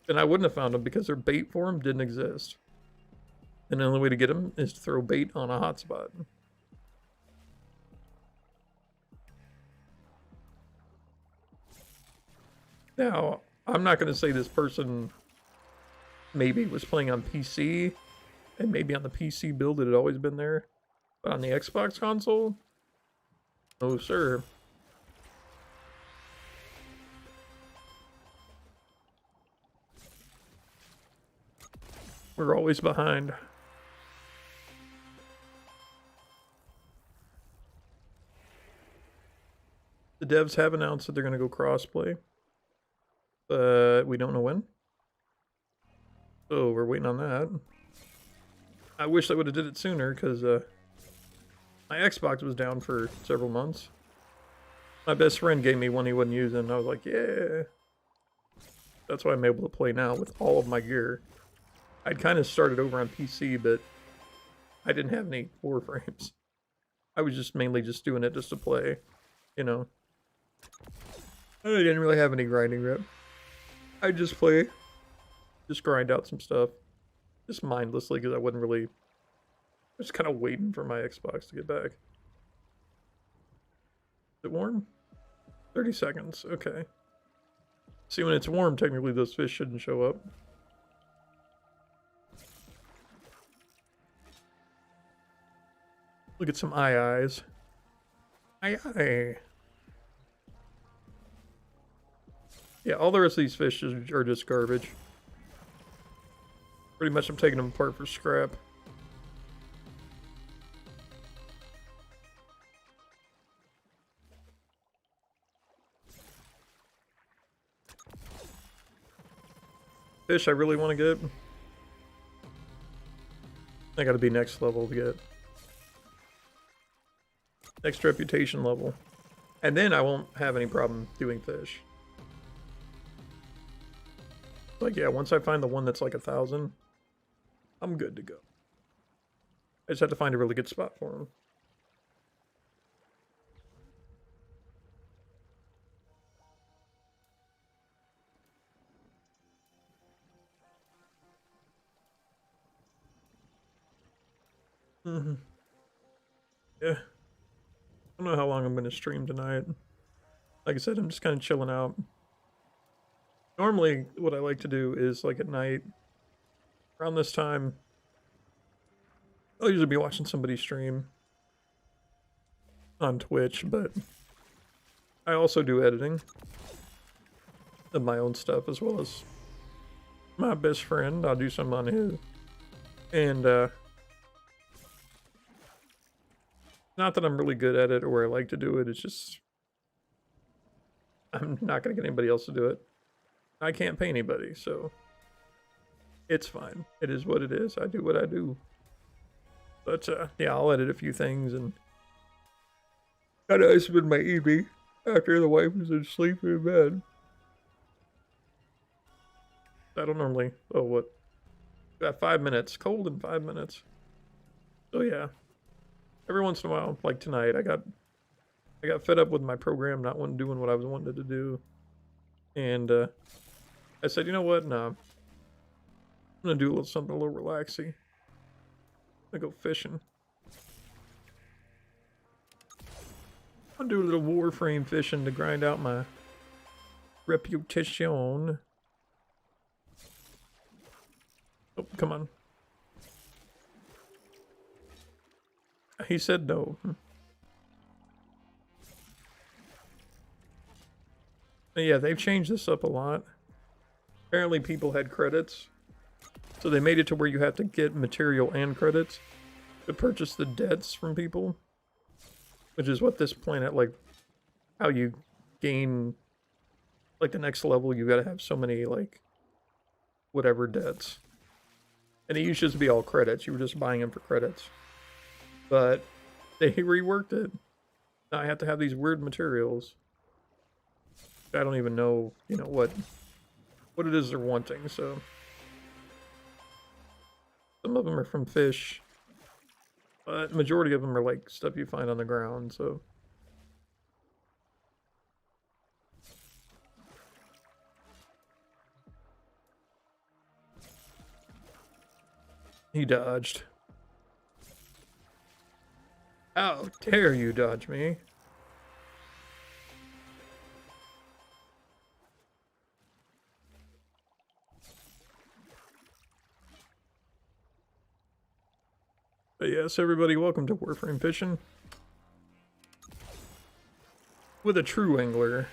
And I wouldn't have found them because their bait for them didn't exist. And the only way to get them is to throw bait on a hotspot. Now, I'm not going to say this person maybe was playing on PC, and maybe on the PC build it had always been there. But on the Xbox console, no sir. We're always behind. The devs have announced that they're going to go crossplay, but we don't know when. So we're waiting on that. I wish I would have did it sooner because my Xbox was down for several months. My best friend gave me one he wasn't using. I was like, yeah. That's why I'm able to play now with all of my gear. I'd kind of started over on PC, but I didn't have any Warframes. I was just mainly just doing it just to play, you know. I didn't really have any grinding rep. I'd just play, just grind out some stuff, just mindlessly because I wasn't really, I was kind of waiting for my Xbox to get back. Is it warm? 30 seconds, okay. See, when it's warm, technically those fish shouldn't show up. Look at some eyes. Aye. Yeah, all the rest of these fish are just garbage. Pretty much I'm taking them apart for scrap. Fish I really want to get. I gotta be next level to get. Next reputation level. And then I won't have any problem doing fish. Like, yeah, once I find the one that's like 1,000, I'm good to go. I just have to find a really good spot for him. Yeah. I don't know how long I'm going to stream tonight. Like I said, I'm just kind of chilling out. Normally, what I like to do is, like, at night, around this time, I'll usually be watching somebody stream on Twitch, but I also do editing of my own stuff as well as my best friend. I'll do some on his. And, not that I'm really good at it or I like to do it, it's just I'm not going to get anybody else to do it. I can't pay anybody, so it's fine. It is what it is. I do what I do. But, yeah, I'll edit a few things and kind of spend my evening after the wife is asleep in bed. I don't normally, oh, what? Got 5 minutes. Cold in 5 minutes. So, yeah. Every once in a while, like tonight, I got fed up with my program not doing what I was wanting to do. And, I said, you know what? Nah. I'm gonna do a little something a little relaxing. I'm gonna go fishing. I'll do a little Warframe fishing to grind out my reputation. Oh, come on. He said no. Yeah, they've changed this up a lot. Apparently people had credits. So they made it to where you have to get material and credits to purchase the debts from people. Which is what this planet, like, how you gain, like, the next level, you gotta have so many, like, whatever debts. And it used to just be all credits. You were just buying them for credits. But they reworked it. Now I have to have these weird materials. I don't even know, you know, what it is they're wanting, so. Some of them are from fish. But majority of them are like stuff you find on the ground, so. He dodged. How dare you dodge me? But yes, everybody, welcome to Warframe Fishing. With a true angler.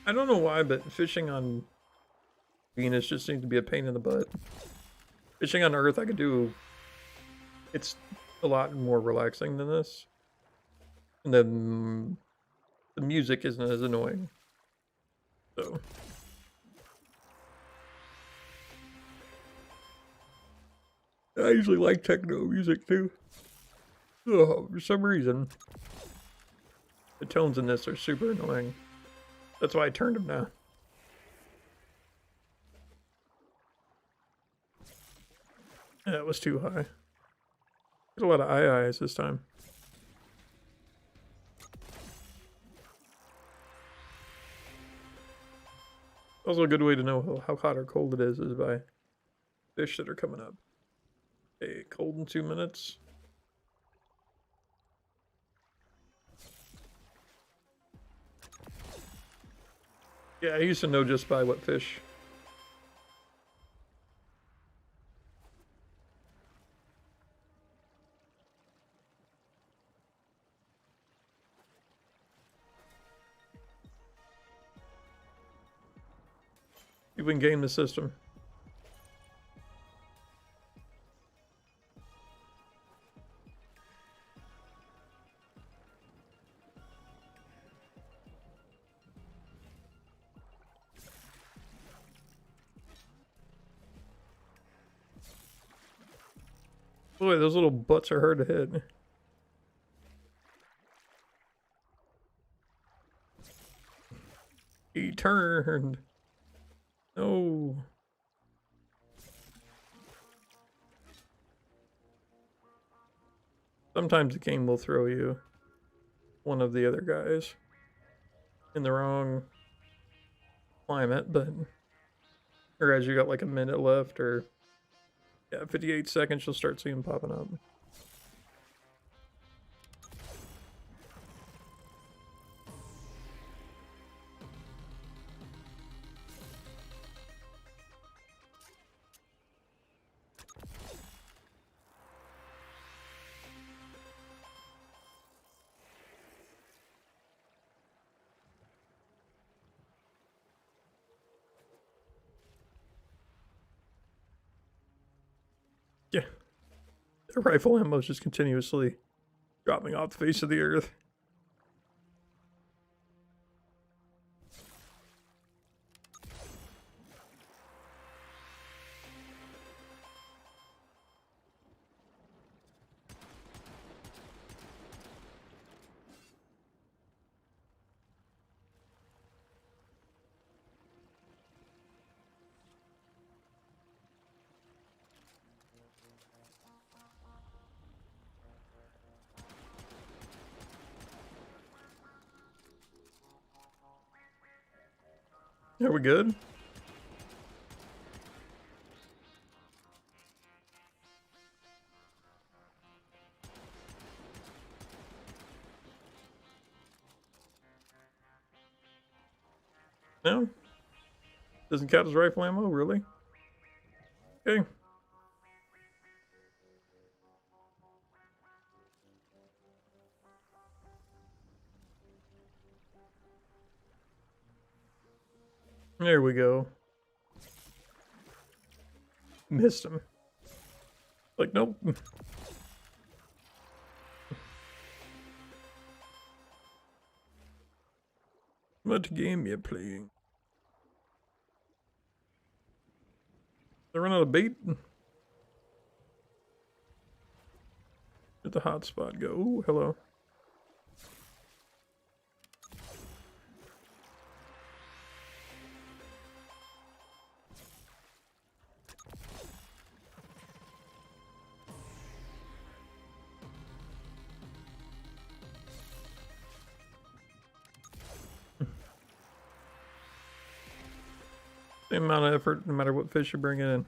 I don't know why, but fishing on Venus just seems to be a pain in the butt. Fishing on Earth, I could do. It's a lot more relaxing than this. And then the music isn't as annoying. So. I usually like techno music too. Oh, for some reason. The tones in this are super annoying. That's why I turned them down. Yeah, it was too high. Get a lot of eyes this time. Also, a good way to know how hot or cold it is by fish that are coming up. Okay, cold in 2 minutes. Yeah, I used to know just by what fish. You can game the system. Boy, those little butts are hard to hit. He turned. No. Sometimes the game will throw you one of the other guys in the wrong climate, but or as you got like a minute left, or yeah, 58 seconds, you'll start seeing them popping up. Yeah, the rifle ammo is just continuously dropping off the face of the earth. Are we good? No? Doesn't count as rifle ammo, really? Okay. There we go. Missed him. Like, nope. What game you playing? They run out of bait? Let the hotspot go. Ooh, hello. Same amount of effort, no matter what fish you bring in.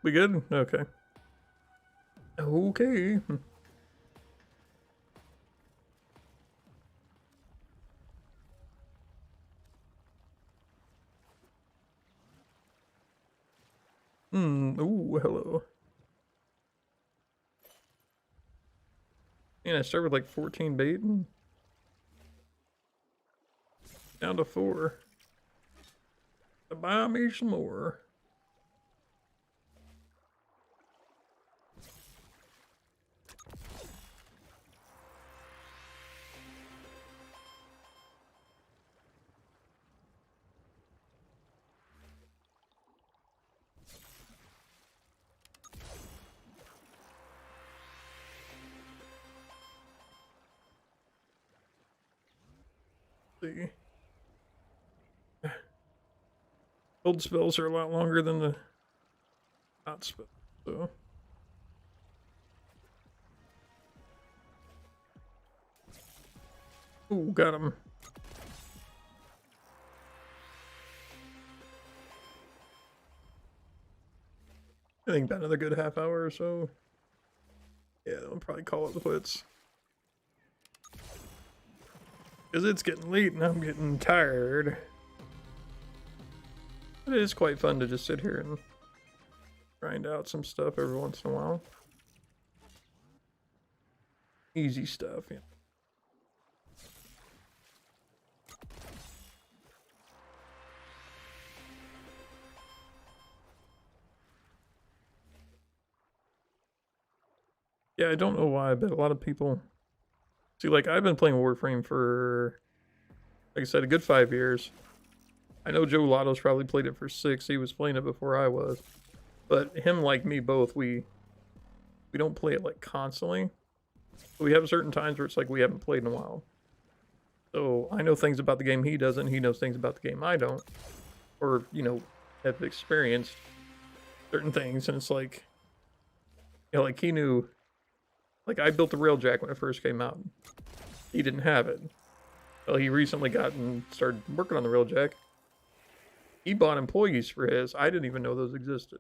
We good? Okay. Okay. Ooh, hello. And I started with like 14 bait and down to 4. To buy me some more. See. Old spells are a lot longer than the hot spells, so. Ooh, got him. I think about another good half hour or so. Yeah, I'll probably call it quits. Because it's getting late and I'm getting tired. But it is quite fun to just sit here and grind out some stuff every once in a while. Easy stuff, yeah. Yeah, I don't know why, but a lot of people... See, like, I've been playing Warframe for, like I said, a good 5 years. I know Joe Lotto's probably played it for 6. He was playing it before I was. But him, like me, both, we don't play it, like, constantly. But we have certain times where it's like we haven't played in a while. So I know things about the game he doesn't. He knows things about the game I don't. Or, you know, have experienced certain things. And it's like, you know, like he knew... Like, I built the Railjack when it first came out. He didn't have it. Well, he recently got and started working on the Railjack. He bought employees for his. I didn't even know those existed.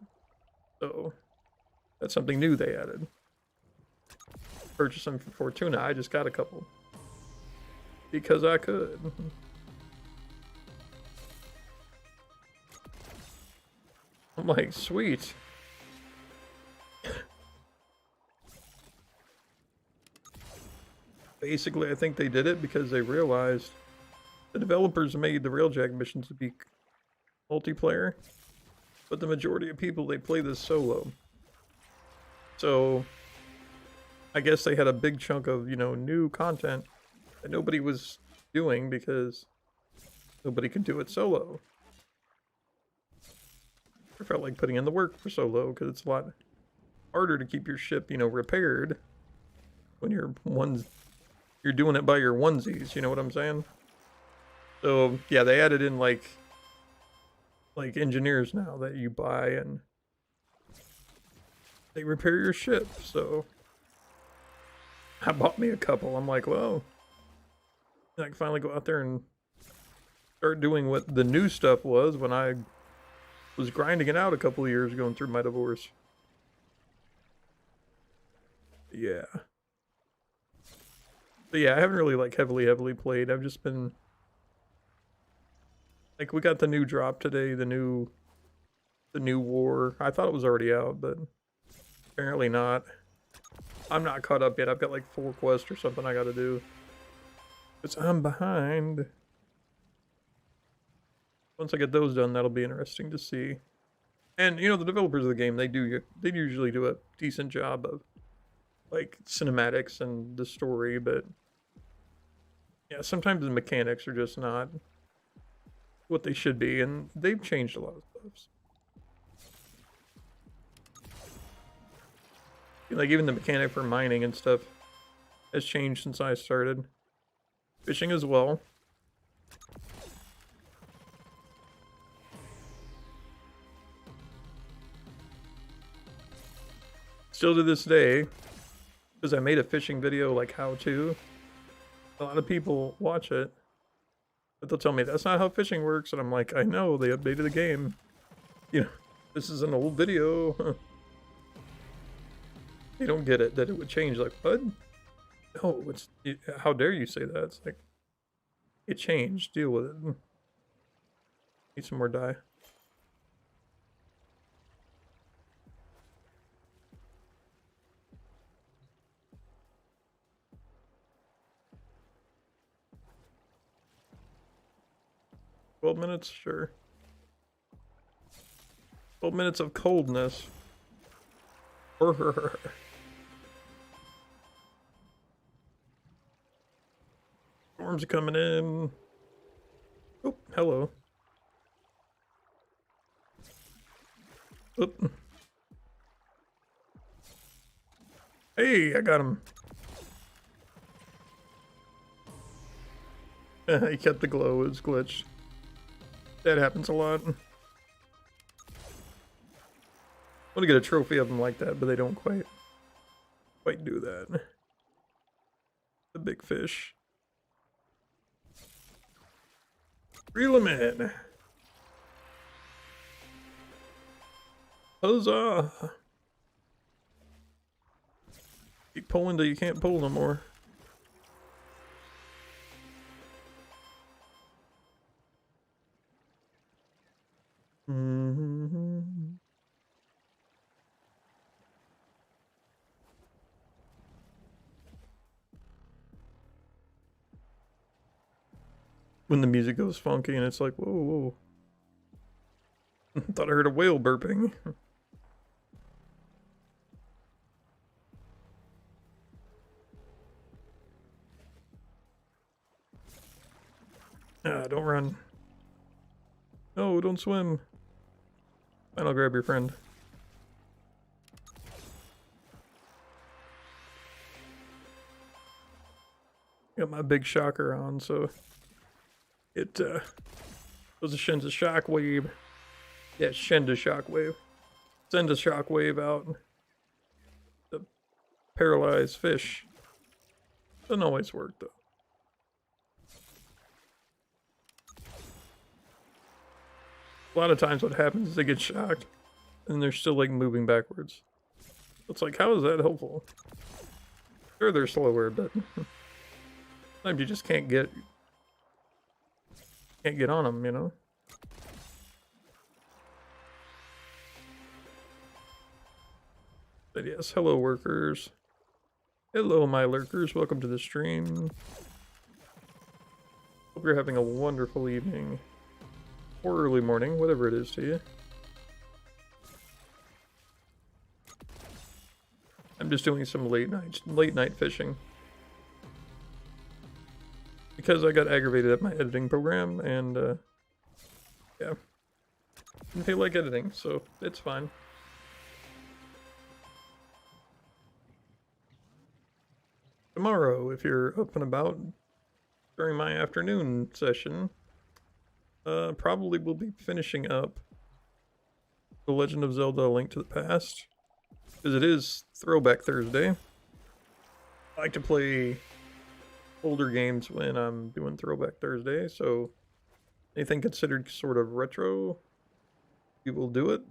So, that's something new they added. Purchased them for Fortuna. I just got a couple. Because I could. I'm like, sweet. Basically, I think they did it because they realized the developers made the Railjack missions to be multiplayer, but the majority of people, they play this solo. So, I guess they had a big chunk of, you know, new content that nobody was doing because nobody could do it solo. I felt like putting in the work for solo because it's a lot harder to keep your ship, you know, repaired when you're doing it by your onesies, you know what I'm saying? So, yeah, they added in, like engineers now that you buy, and they repair your ship, so... I bought me a couple. I'm like, well... I can finally go out there and start doing what the new stuff was when I was grinding it out a couple of years going through my divorce. Yeah. But yeah, I haven't really, like, heavily played. I've just been... Like, we got the new drop today, the new war. I thought it was already out, but apparently not. I'm not caught up yet. I've got, like, 4 quests or something I gotta do. Because I'm behind. Once I get those done, that'll be interesting to see. And, you know, the developers of the game, they usually do a decent job of, like, cinematics and the story, but... Yeah, sometimes the mechanics are just not what they should be, and they've changed a lot of stuff. Like, even the mechanic for mining and stuff has changed since I started. Fishing as well. It's still to this day, because I made a fishing video like how to, a lot of people watch it, but they'll tell me that's not how fishing works, and I'm like, I know, they updated the game. You know, this is an old video. They don't get it, that it would change. Like, what? No, it's, how dare you say that? It's like, it changed, deal with it. Need some more dye. $12 minutes, sure. 12 minutes of coldness. Storms are coming in. Oh, hello. Oop. Hey, I got him. He kept the glow, it was glitched. That happens a lot. I want to get a trophy of them like that, but they don't quite do that. The big fish. Reel him in. Huzzah! Keep pulling till you can't pull no more. When the music goes funky and it's like, whoa, whoa. Thought I heard a whale burping. Ah, don't run. No, don't swim. Fine, I'll grab your friend. Got my big shocker on, so it was a send a shockwave. Yeah, send a shockwave. Send a shockwave out. The paralyzed fish. Doesn't always work though. A lot of times what happens is they get shocked and they're still like moving backwards. It's like, how is that helpful? Sure, they're slower, but sometimes you just can't get on them, you know? But yes, hello workers. Hello my lurkers, welcome to the stream. Hope you're having a wonderful evening. Or early morning, whatever it is to you. I'm just doing some late night fishing. Because I got aggravated at my editing program, and yeah. And they like editing, so it's fine. Tomorrow, if you're up and about during my afternoon session, probably will be finishing up The Legend of Zelda: A Link to the Past, because it is Throwback Thursday. I like to play older games when I'm doing Throwback Thursday, so anything considered sort of retro, we will do it.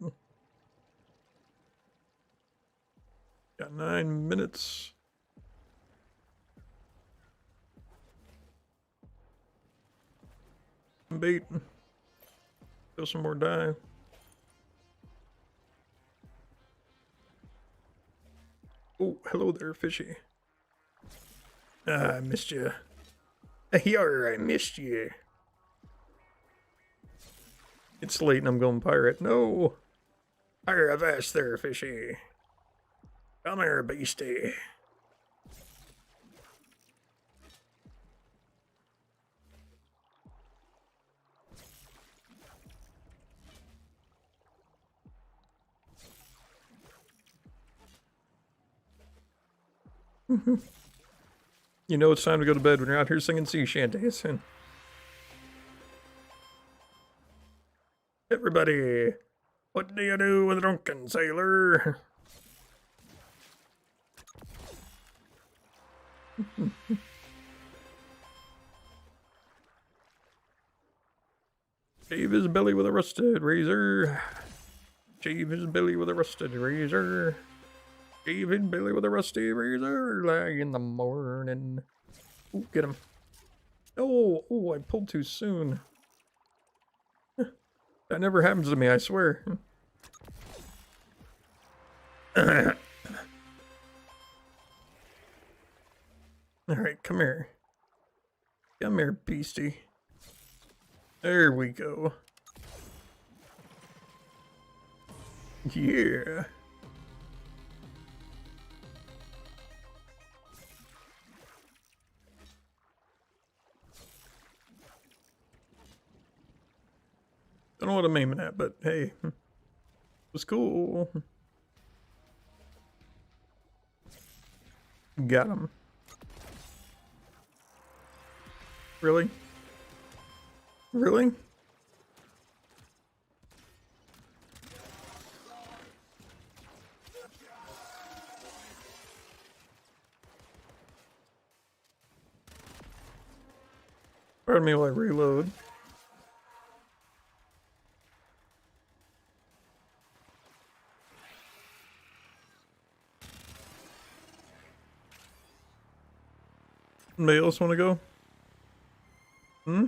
Got 9 minutes. Bait. Throw some more dye. Oh, hello there, fishy. Ah, I missed you. Yarr, I missed you. It's late and I'm going pirate. No! Arr, avast there, fishy. Come here, beastie. You know it's time to go to bed when you're out here singing sea shanties. Everybody, what do you do with a drunken sailor? Shave his belly with a rusted razor. Shave his belly with a rusted razor. Shave his belly with a rusty razor. Like in the morning. Ooh, get him. Oh, I pulled too soon. That never happens to me, I swear. Alright, come here. Come here, beastie. There we go. Yeah. Don't know what I'm aiming at, but hey. It was cool. Got him. Really? Really? Pardon me while I reload. Anybody else want to go? Hmm?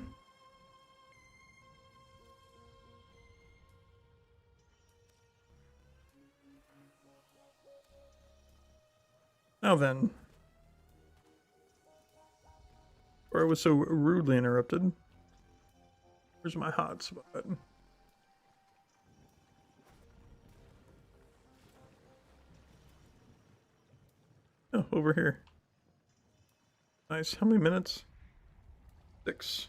Now then. Where I was so rudely interrupted. Where's my hotspot? Oh, over here. Nice. How many minutes? 6.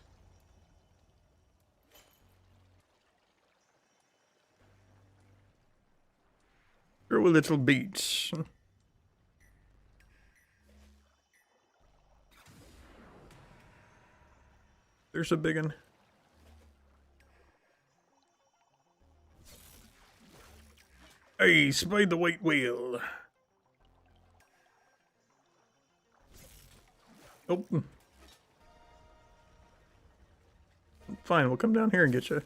Throw a little beach. There's a big one. Hey, spied the white whale. Oh. Fine, we'll come down here and get you.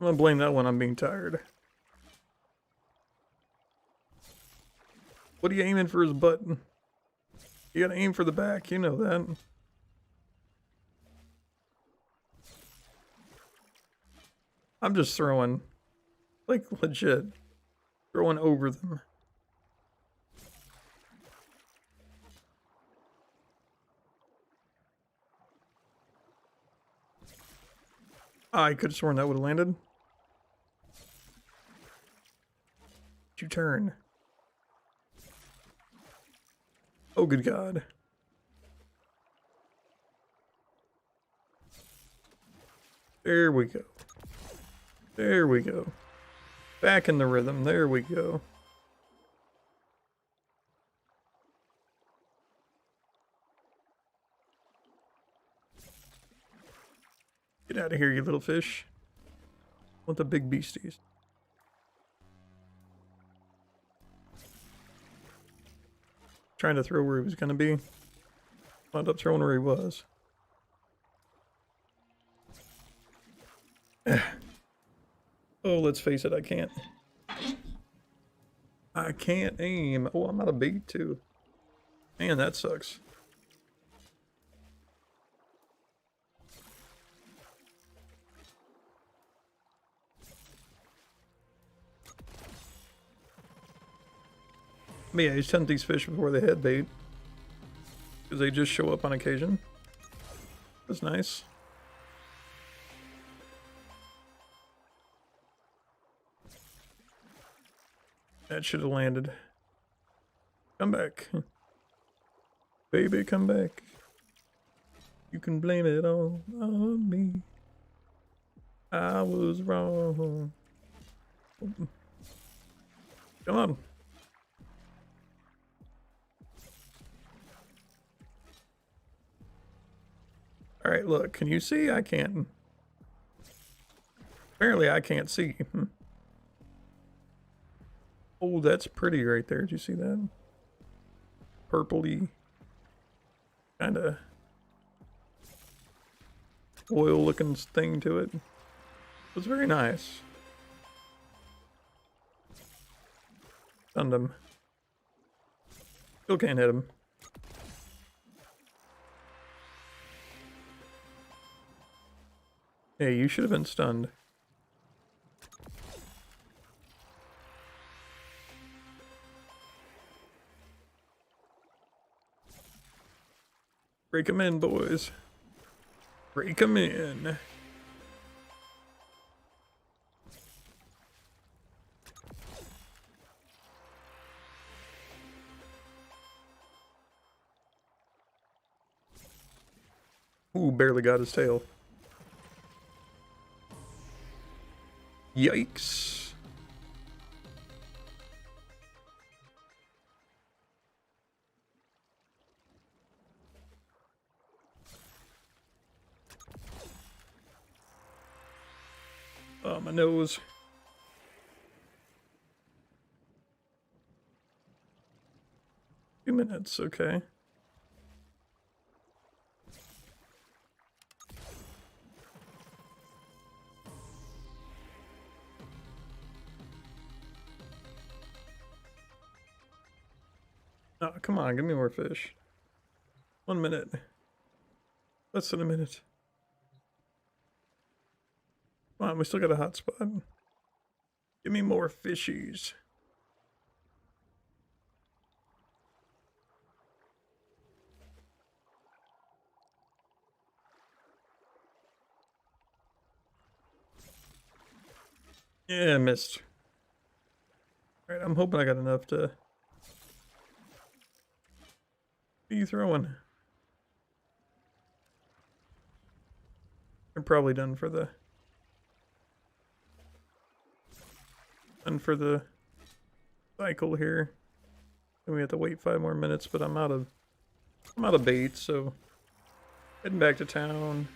I'm gonna blame that one on being tired. What are you aiming for his butt? You gotta aim for the back, you know that. I'm just throwing, like, legit. Throwing over them. I could have sworn that would have landed. You turn. Oh, good God. There we go. There we go. Back in the rhythm. There we go. Get out of here, you little fish. Want the big beasties. Trying to throw where he was going to be. Wound up throwing where he was. Oh, let's face it, I can't. I can't aim. Oh, I'm out of bait too. Man, that sucks. But yeah, you hunt these fish before they head bait. Because they just show up on occasion. That's nice. That should have landed. Come back. Baby, come back. You can blame it all on me. I was wrong. Come on. Alright, look. Can you see? I can't. Apparently I can't see. Oh, that's pretty right there. Did you see that? purpley kind of oil looking thing to it. It was very nice. Stunned him. Still can't hit him. Hey, you should have been stunned. Break him in, boys. Break him in. Ooh, barely got his tail. Yikes. Oh, my nose. Two minutes, okay. Oh, come on, give me more fish. 1 minute. Less than a minute. Come on, we still got a hot spot. Give me more fishies. Yeah, I missed. Alright, I'm hoping I got enough to... What are you throwing? I'm probably done for the cycle here. And we have to wait 5 more minutes, but I'm out of bait, so heading back to town.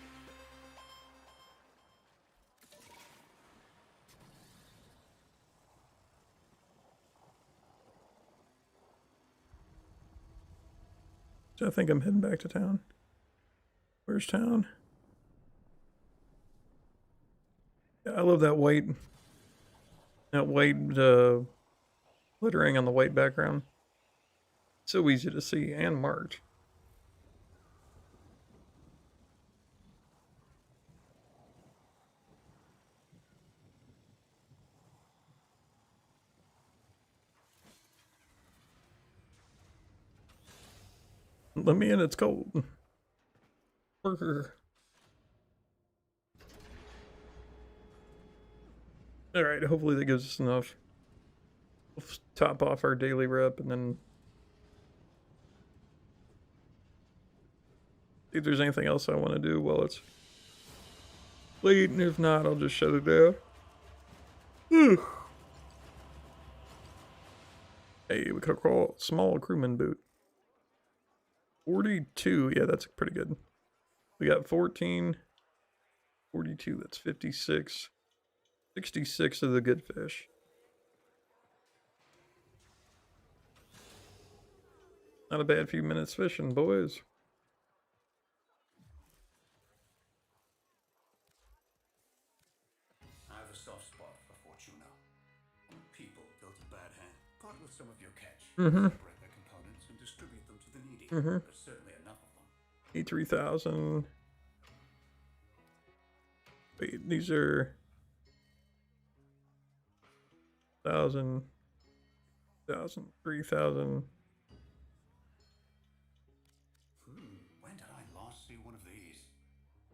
So I think I'm heading back to town. Where's town? Yeah, I love that white lettering on the white background. So easy to see and marked. Let me in, it's cold. Burger. Alright, hopefully that gives us enough. We'll top off our daily rep and then see if there's anything else I want to do while it's late, and if not, I'll just shut it down. Whew. Hey, we could call small crewman boot. 42, yeah, that's pretty good. We got 14, 42, that's 56. 66 of the good fish. Not a bad few minutes fishing, boys.
I have a soft spot for Fortuna. People dealt a bad hand. Part with some of your catch. Separate their components and distribute them to the needy. There's certainly enough of them.
83,000. Wait, these are 1,000, 3,000.
When did I last see one of these?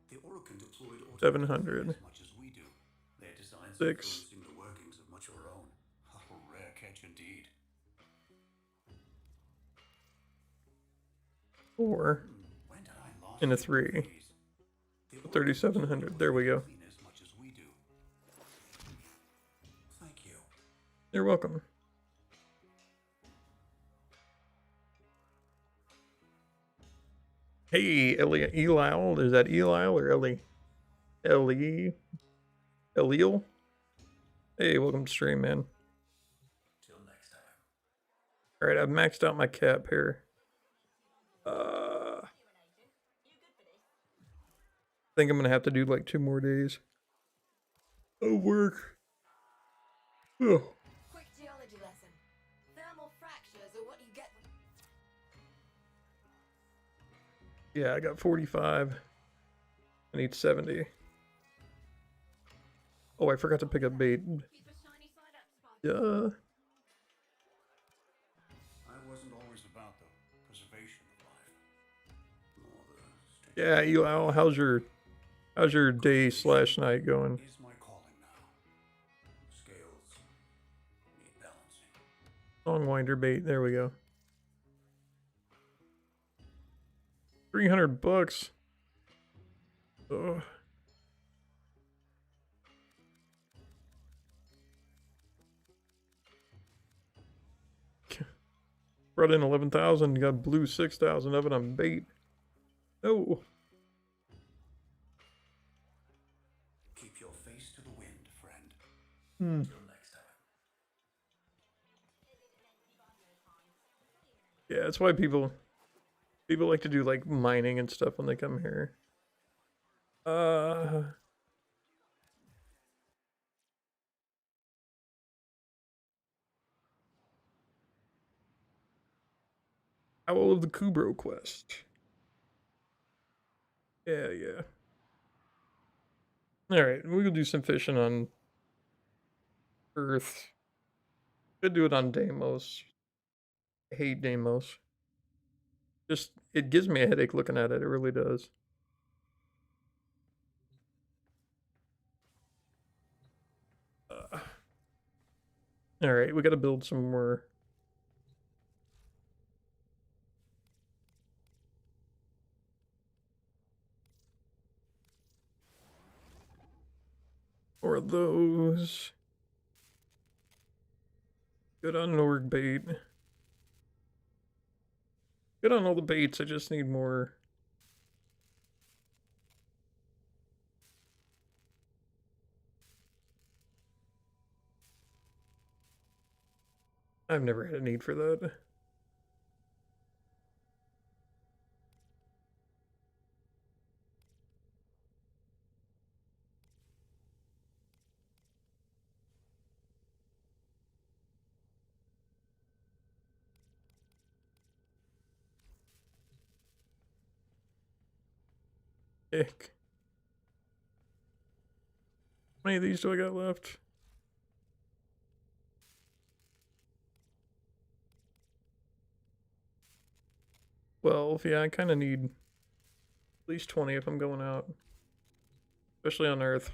The Orokin deployed
700.
as much as we do. Their designs
6.
influencing the workings of much of our own. A rare catch indeed.
4
When did I last
and a
see one of
3.
these? The Orokin
3,700. There we go.
clean as much as we do. Thank you.
You're welcome. Hey, Elil. Is that Elil or Ellie? Ellie? Elil? Hey, welcome to stream, man.
Till next time.
Alright, I've maxed out my cap here. think I'm gonna have to do like 2 more days of work. Oh.
Quick geology lesson. Thermal fractures are what you get when...
Yeah, I got 45. I need 70. Oh, I forgot to pick up bait. Yeah.
I wasn't always about the preservation of life. More the
Yeah, Eli, how's your day / night going?
is my calling now. Scales need balancing.
Longwinder bait, there we go. 300 bucks. Ugh. Brought in 11,000, got blue 6,000 of it on bait. Oh.
Keep your face to the wind, friend.
Hmm.
Till next time.
Yeah, that's why people like to do like mining and stuff when they come here. Owl of the Kubro quest. Yeah. Alright, we'll do some fishing on Earth. Could do it on Deimos. I hate Deimos. Just, it gives me a headache looking at it, it really does. Alright, we gotta build some more. More of those. Good on Norg bait. Good on all the baits, I just need more. I've never had a need for that. Ick. How many of these do I got left? Well, yeah, I kind of need at least 20 if I'm going out. Especially on Earth.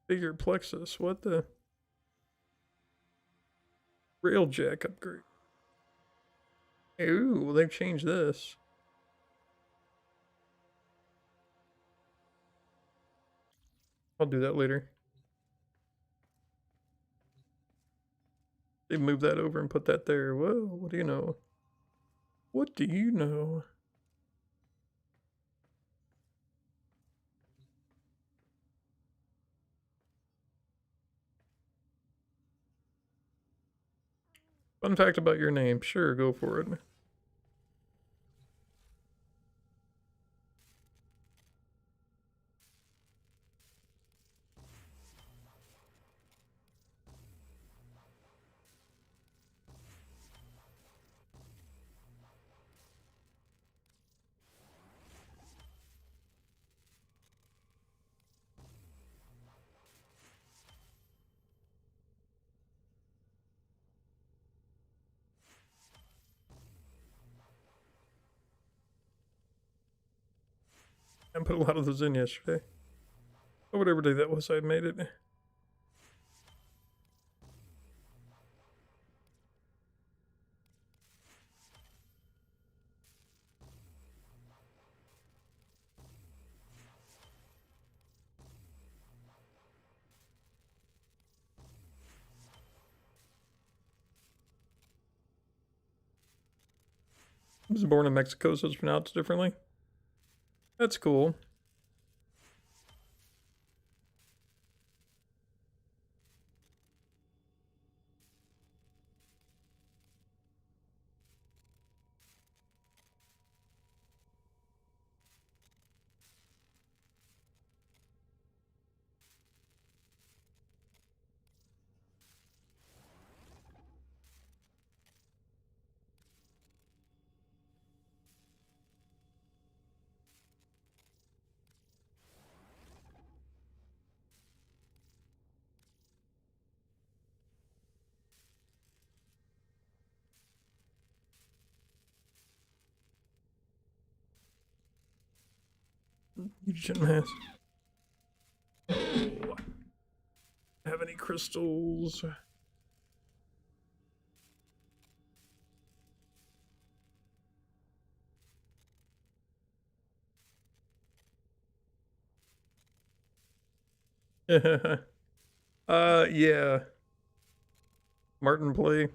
Figure plexus, what the? Railjack upgrade. Ooh, they've changed this. I'll do that later. They moved that over and put that there. Whoa, what do you know? What do you know? Fun fact about your name. Sure, go for it. I put a lot of those in yesterday. Or whatever day that was, I made it. I was born in Mexico, so it's pronounced differently. That's cool. I You shouldn't have. Oh. Have any crystals? Yeah. Martin play.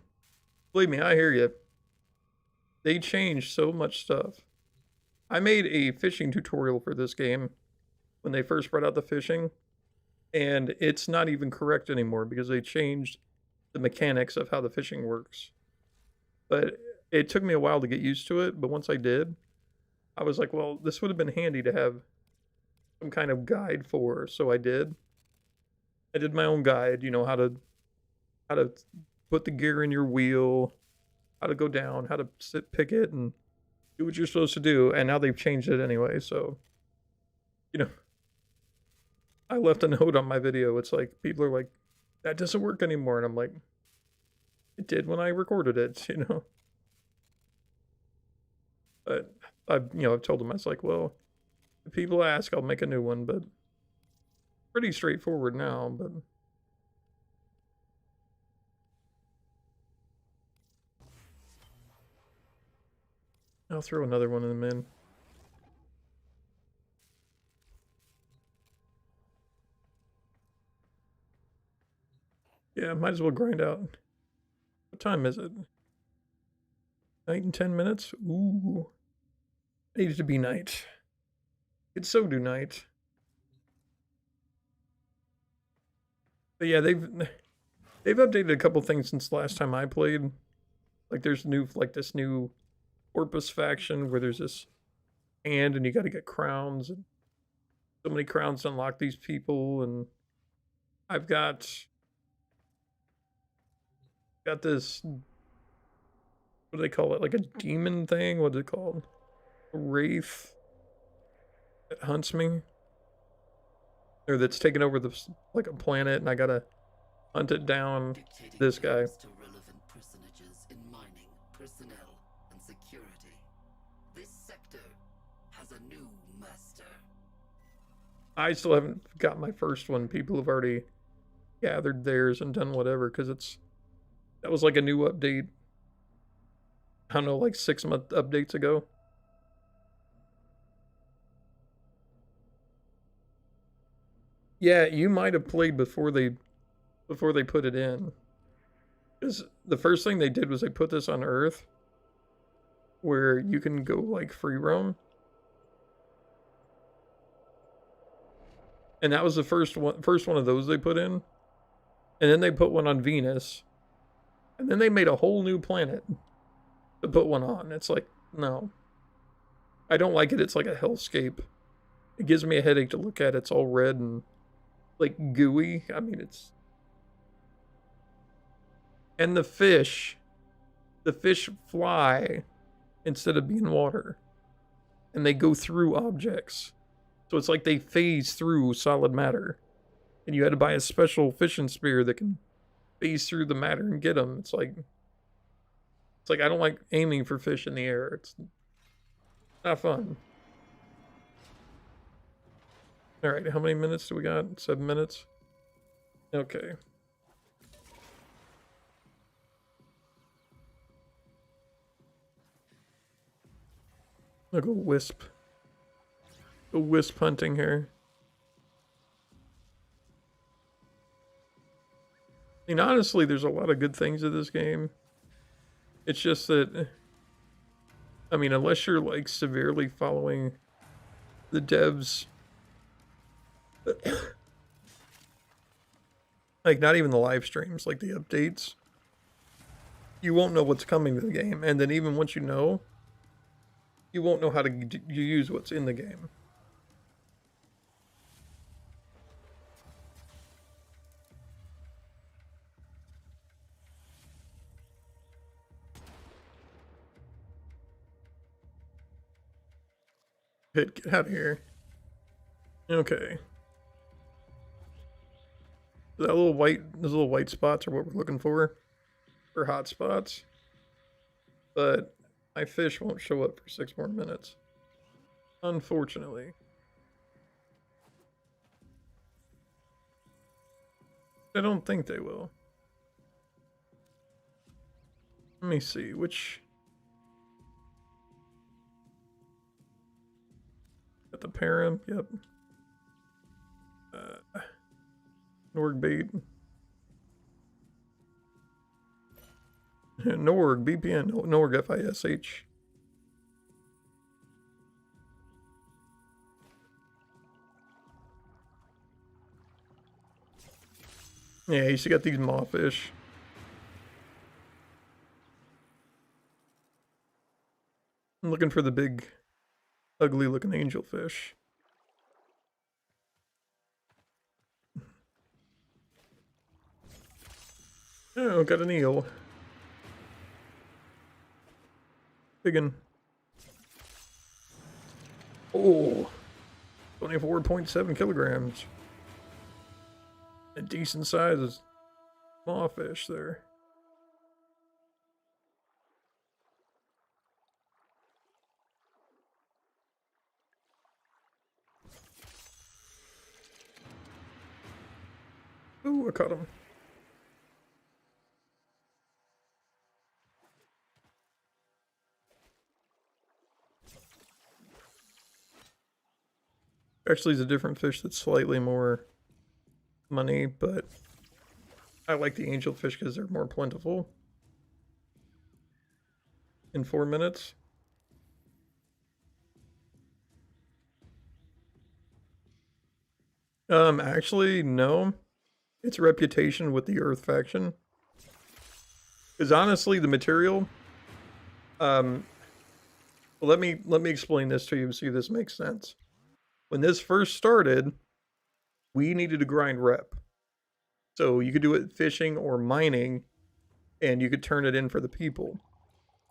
Believe me, I hear you. They changed so much stuff. I made a fishing tutorial for this game when they first brought out the fishing, and it's not even correct anymore because they changed the mechanics of how the fishing works. But it took me a while to get used to it, but once I did, I was like, well, this would have been handy to have some kind of guide for, so I did. I did my own guide, you know, how to put the gear in your wheel, how to go down, how to pick it, and do what you're supposed to do. And now they've changed it anyway, so, you know, I left a note on my video. It's like, people are like, that doesn't work anymore. And I'm like, it did when I recorded it, you know? But I've told them, I was like, well, if people ask, I'll make a new one, but pretty straightforward now, but I'll throw another one of them in. Yeah, might as well grind out. What time is it? Night and 10 minutes? Ooh. It needs to be night. It's so do night. But yeah, they've updated a couple things since last time I played. Like there's this new Orpus faction where there's this hand and you gotta get crowns, and so many crowns to unlock these people, and I've got this, what do they call it? Like a demon thing? What's it called? A wraith that hunts me, or that's taken over like a planet, and I gotta hunt it down. This guy.
To relevant personages in mining, personnel, and security. This sector has a new master.
I still haven't got my first one. People have already gathered theirs and done whatever, because that was like a new update. I don't know, like 6-month updates ago. Yeah, you might have played before they put it in. Because the first thing they did was they put this on Earth, where you can go like free roam. And that was the first one of those they put in. And then they put one on Venus. And then they made a whole new planet to put one on. It's like, no. I don't like it. It's like a hellscape. It gives me a headache to look at. It's all red and like gooey. I mean, it's... And the fish fly instead of being water. And they go through objects. So it's like they phase through solid matter. And you had to buy a special fishing spear that can phase through the matter and get them. It's like I don't like aiming for fish in the air. It's not fun. Alright, how many minutes do we got? 7 minutes? Okay. I'll go wisp. Go wisp hunting here. I mean, honestly, there's a lot of good things in this game. It's just that, I mean, unless you're like severely following the devs, like not even the live streams, like the updates, you won't know what's coming to the game. And then even once you know, you won't know how to use what's in the game. Get out of here. Okay. Those little white spots are what we're looking for hot spots. But my fish won't show up for 6 more minutes. Unfortunately. I don't think they will. Let me see, which... Got the param, yep. Norg bait. Norg, BPN, Norg FISH. Yeah, you still got these mawfish. I'm looking for the big, ugly looking angelfish. Oh, got an eel. Biggin. Oh, 24.7 kilograms. A decent size mawfish there. Ooh, I caught him. Actually, it's a different fish that's slightly more money, but I like the angelfish because they're more plentiful. In 4 minutes. Actually, no. It's reputation with the Earth faction. Because honestly, the material, well, let me explain this to you, see if this makes sense. When this first started, we needed to grind rep. So you could do it fishing or mining, and you could turn it in for the people.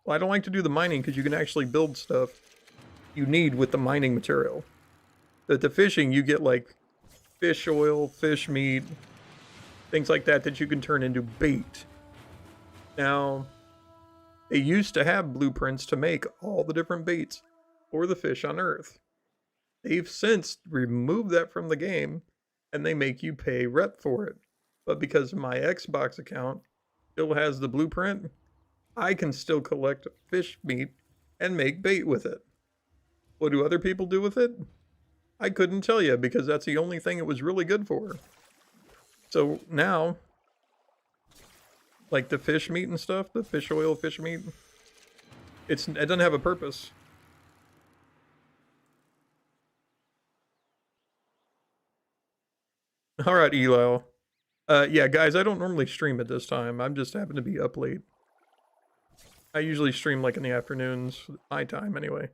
Well, I don't like to do the mining because you can actually build stuff you need with the mining material. But the fishing, you get like fish oil, fish meat, things like that that you can turn into bait. Now, they used to have blueprints to make all the different baits for the fish on Earth. They've since removed that from the game, and they make you pay rep for it. But because my Xbox account still has the blueprint, I can still collect fish meat and make bait with it. What do other people do with it? I couldn't tell you because that's the only thing it was really good for. So now, like the fish meat and stuff, the fish oil, fish meat, it doesn't have a purpose. All right, Eli. Yeah, guys, I don't normally stream at this time. I'm just happen to be up late. I usually stream like in the afternoons, my time anyway.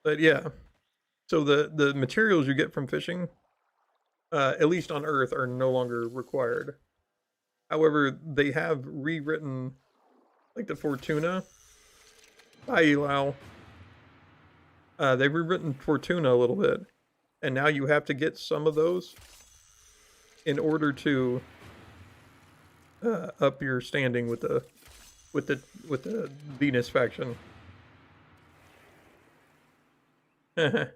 But yeah, so the materials you get from fishing, at least on Earth, are no longer required. However, they have rewritten, like the Fortuna. Hi, Eli. They've rewritten Fortuna a little bit. And now you have to get some of those in order to up your standing with the Venus faction. Yeah,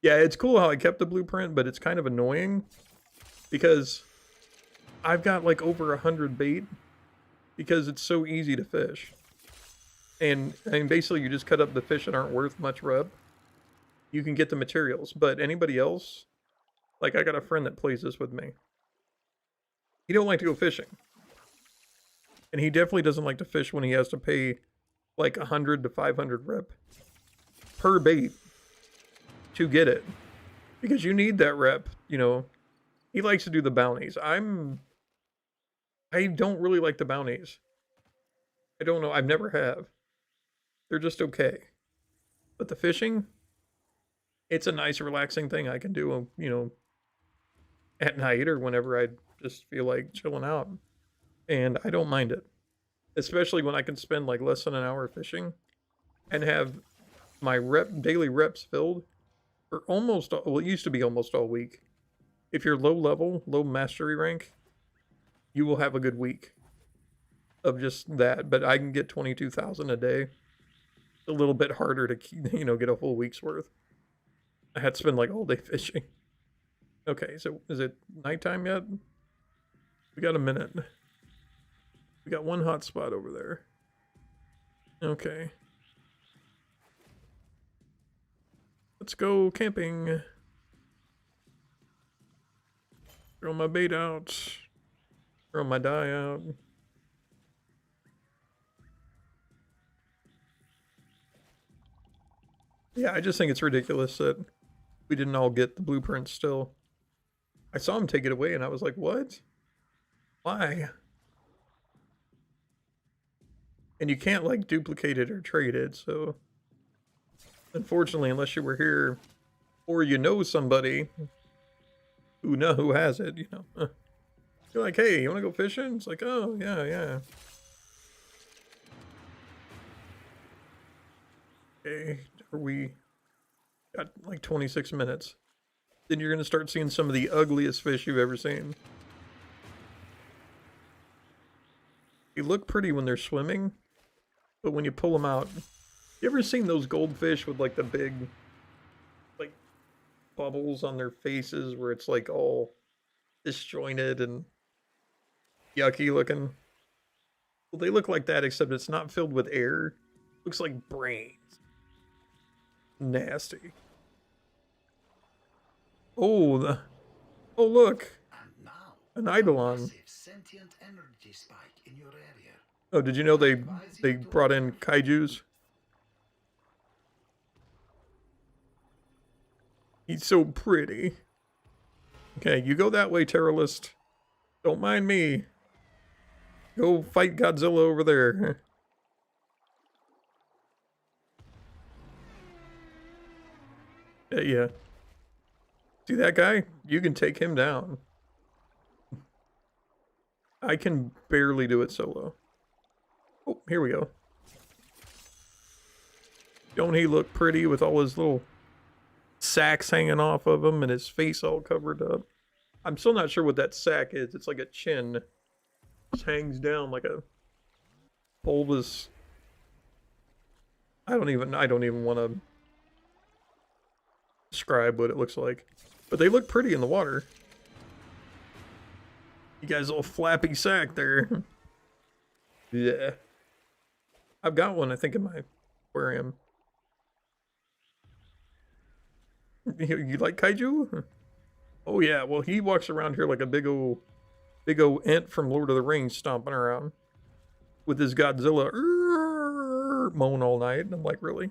it's cool how I kept the blueprint, but it's kind of annoying because I've got like over 100 bait because it's so easy to fish. And I mean, basically you just cut up the fish that aren't worth much rep. You can get the materials, but anybody else, like I got a friend that plays this with me. He don't like to go fishing. And he definitely doesn't like to fish when he has to pay like 100 to 500 rep per bait to get it. Because you need that rep, you know. He likes to do the bounties. I don't really like the bounties. I don't know, I've never have. They're just okay. But the fishing, it's a nice relaxing thing I can do, you know, at night or whenever I just feel like chilling out. And I don't mind it. Especially when I can spend like less than an hour fishing and have my daily reps filled for almost, well, it used to be almost all week. If you're low level, low mastery rank, you will have a good week of just that. But I can get 22,000 a day. A little bit harder to, you know, get a full week's worth. I had to spend like all day fishing. Okay, so is it nighttime yet? We got a minute. We got one hot spot over there. Okay. Let's go camping. Throw my bait out. Throw my dye out. Yeah, I just think it's ridiculous that we didn't all get the blueprint still. I saw him take it away and I was like, what? Why? And you can't like duplicate it or trade it, so unfortunately, unless you were here or you know somebody who has it, you know. You're like, hey, you wanna go fishing? It's like, oh yeah, yeah. Okay, we got like 26 minutes. Then you're gonna start seeing some of the ugliest fish you've ever seen. They look pretty when they're swimming, but when you pull them out, you ever seen those goldfish with like the big, like, bubbles on their faces where it's like all disjointed and yucky looking? Well, they look like that, except it's not filled with air. Looks like brains. Nasty. Oh, oh look,
And now,
an
a
eidolon.
massive sentient energy spike in your area.
Oh, did you know they brought in kaijus? He's so pretty. Okay, you go that way, terrorist. Don't mind me. Go fight Godzilla over there. Yeah. See that guy? You can take him down. I can barely do it solo. Oh, here we go. Don't he look pretty with all his little sacks hanging off of him and his face all covered up? I'm still not sure what that sack is. It's like a chin. Just hangs down like a bulbous. I don't even want to describe what it looks like. But they look pretty in the water. You guys little flappy sack there. Yeah. I've got one, I think, in my aquarium. You like kaiju? Oh yeah, well he walks around here like a big old ant from Lord of the Rings stomping around with his Godzilla moan all night. And I'm like, really?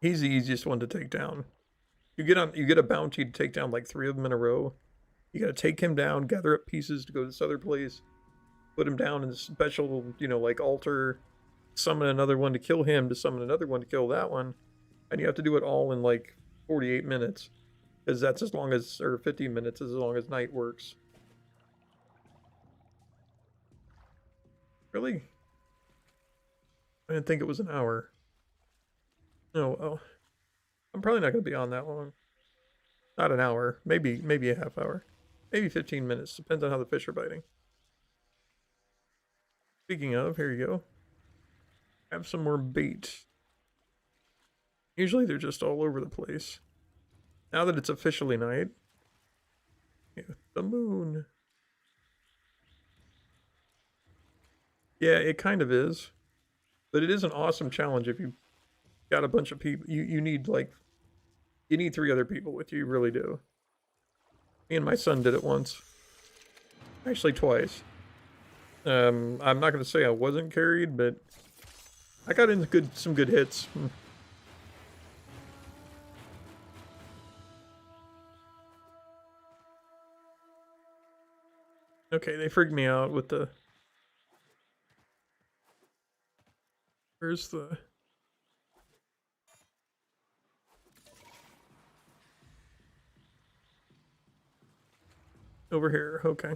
He's the easiest one to take down. You get a bounty to take down like 3 of them in a row. You gotta take him down, gather up pieces to go to this other place, put him down in a special, you know, like altar, summon another one to kill him, to summon another one to kill that one. And you have to do it all in like 48 minutes. Because that's as long as, or 50 minutes is as long as night works. Really? I didn't think it was an hour. Oh, well. I'm probably not going to be on that long. Not an hour. Maybe a half hour. Maybe 15 minutes. Depends on how the fish are biting. Speaking of, here you go. Have some more bait. Usually they're just all over the place. Now that it's officially night. Yeah, the moon. Yeah, it kind of is. But it is an awesome challenge if you got a bunch of people. You need like, you need 3 other people with you. You really do. Me and my son did it once. Actually, twice. I'm not going to say I wasn't carried, but I got in some good hits. Okay, they freaked me out with the... Where's the... Over here, okay.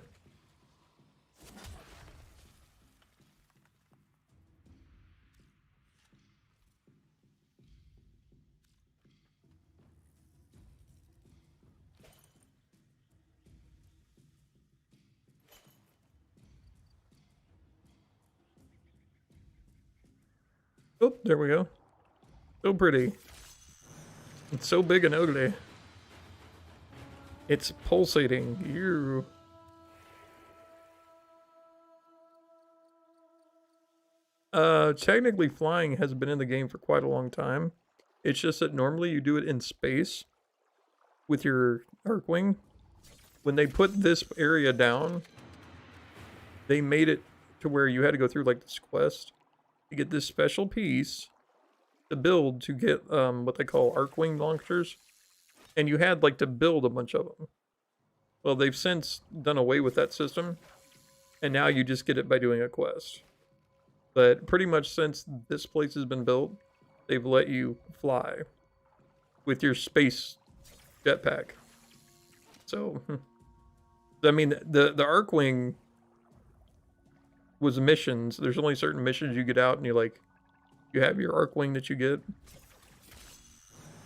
Oh, there we go. So pretty. It's so big and ugly. It's pulsating. You. Technically flying has been in the game for quite a long time. It's just that normally you do it in space with your Arcwing. When they put this area down, they made it to where you had to go through like this quest to get this special piece to build to get what they call Arcwing launchers. And you had like to build a bunch of them. Well, they've since done away with that system, and now you just get it by doing a quest. But pretty much since this place has been built, they've let you fly with your space jetpack. So, I mean, the Arcwing was missions. There's only certain missions you get out, and you have your Arcwing that you get.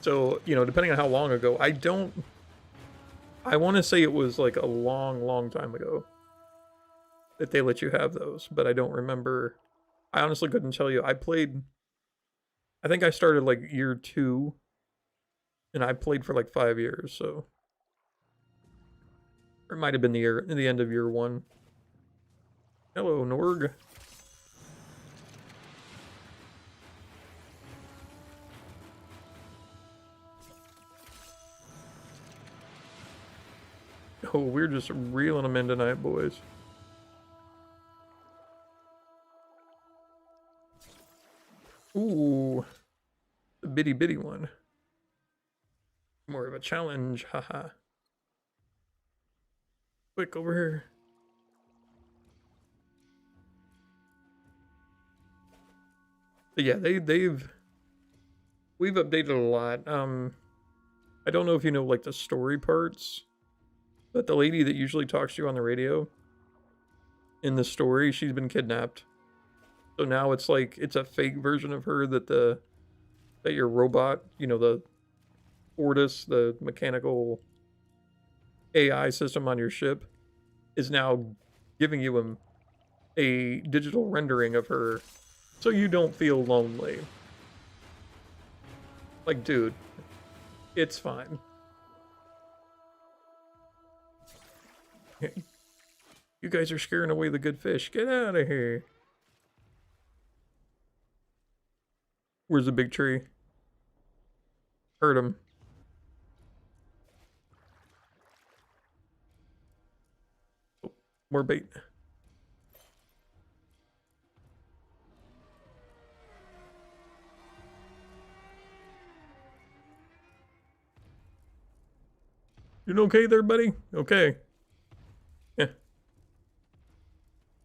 So, you know, depending on how long ago, I want to say it was like a long, long time ago that they let you have those, but I don't remember. I honestly couldn't tell you. I think I started like year 2, and I played for like 5 years, so. Or it might have been the end of year 1. Hello, Norg. Oh, we're just reeling them in tonight, boys. Ooh, the bitty bitty one. More of a challenge, haha. Quick over here. But yeah, we've updated a lot. I don't know if you know like the story parts, but the lady that usually talks to you on the radio in the story, she's been kidnapped. So now it's like it's a fake version of her that your robot, you know, the Ortis, the mechanical AI system on your ship, is now giving you a digital rendering of her so you don't feel lonely. Like, dude, it's fine. You guys are scaring away the good fish. Get out of here. Where's the big tree? Hurt him. Oh, more bait. You okay there, buddy? Okay. Yeah.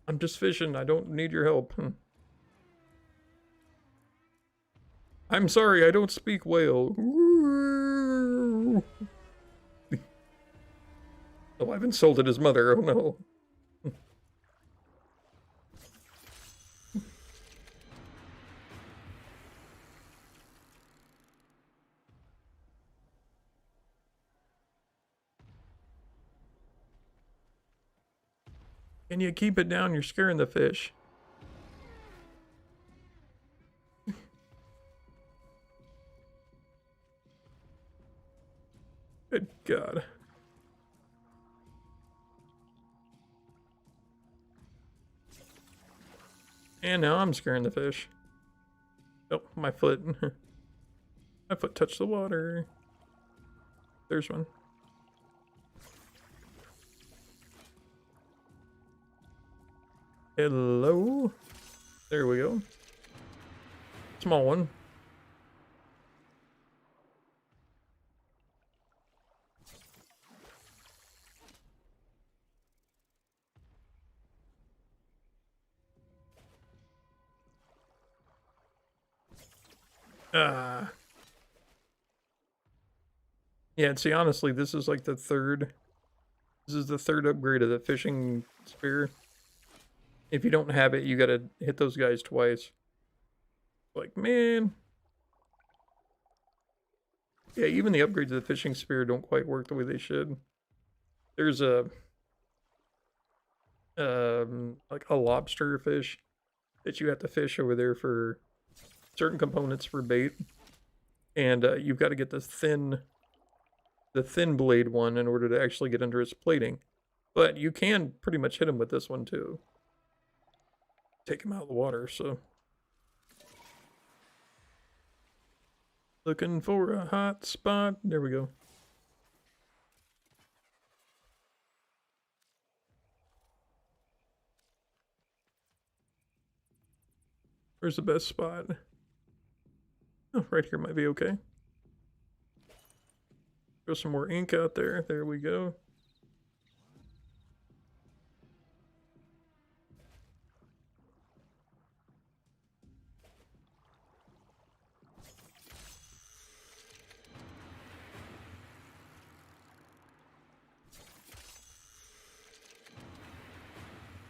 I'm just fishing. I don't need your help. I'm sorry, I don't speak whale. Oh, I've insulted his mother. Oh no. Can you keep it down? You're scaring the fish. Good God. And now I'm scaring the fish. Oh, my foot. My foot touched the water. There's one. Hello. There we go. Small one. Yeah, see, honestly, this is like the third upgrade of the fishing spear. If you don't have it, you gotta hit those guys twice. Like, man. Yeah, even the upgrades of the fishing spear don't quite work the way they should. There's a like a lobster fish that you have to fish over there for certain components for bait, and you've got to get the thin blade one in order to actually get under its plating. But you can pretty much hit him with this one too. Take him out of the water, so. Looking for a hot spot. There we go. Where's the best spot? Oh, right here might be okay. Throw some more ink out there. There we go.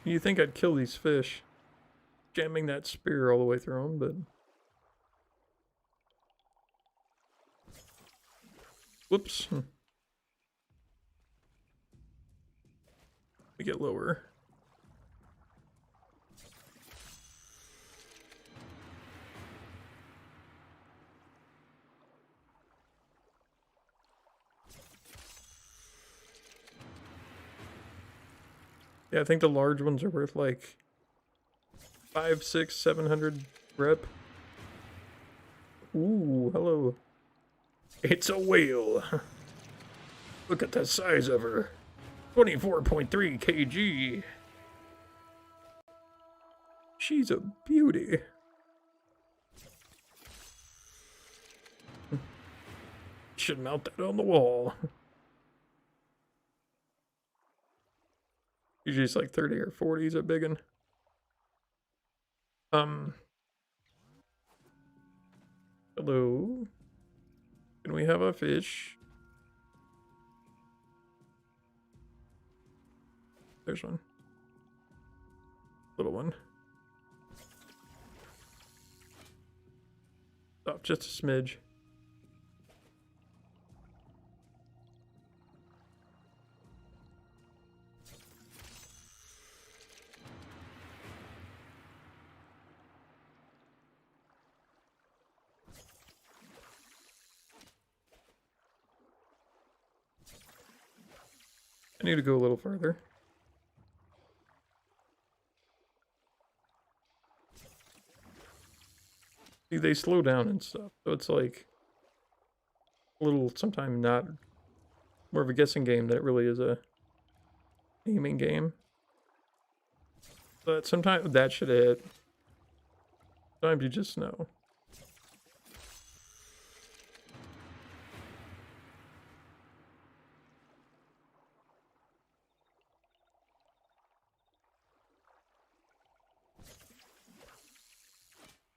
You think I'd kill these fish, jamming that spear all the way through them, but... Whoops. We get lower. Yeah, I think the large ones are worth like 500, 600, 700 rep. Ooh, hello. It's a whale. Look at the size of her. 24.3 kg. She's a beauty. Should mount that on the wall. Usually it's like 30 or 40s a big one. Hello. Can we have a fish? There's one. Little one. Oh, just a smidge. I need to go a little further. See, they slow down and stuff, so it's like a little, sometimes not more of a guessing game than it really is a aiming game. But sometimes that should hit. Sometimes you just know.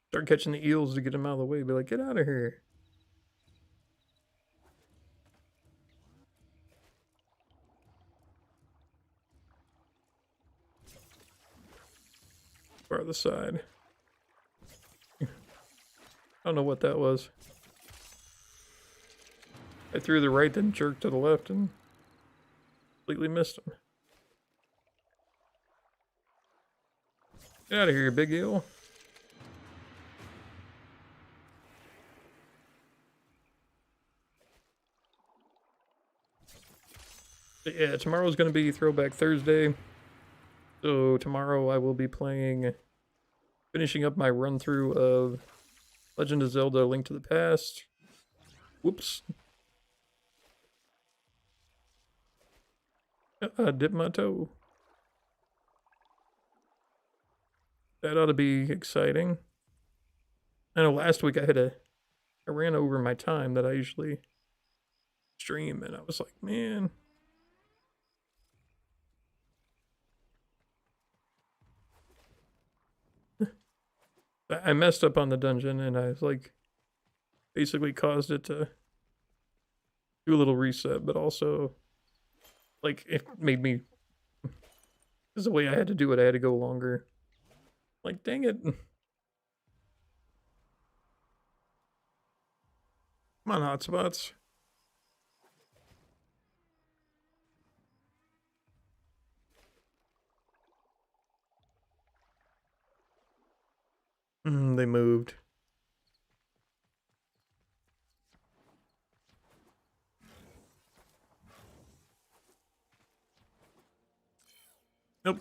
Start catching the eels to get them out of the way. Be like, get out of here. Farther side. I don't know what that was. I threw the right, then jerked to the left and completely missed him. Get out of here, you big eel. But yeah, tomorrow's going to be Throwback Thursday. So tomorrow I will be finishing up my run through of Legend of Zelda: A Link to the Past. Whoops. I dipped my toe. That ought to be exciting. I know last week I ran over my time that I usually stream, and I was like, man. I messed up on the dungeon, and I was like, basically caused it to do a little reset, but also, like, it made me, because the way I had to do it, I had to go longer. Like, dang it. Come on, hotspots. They moved. Nope.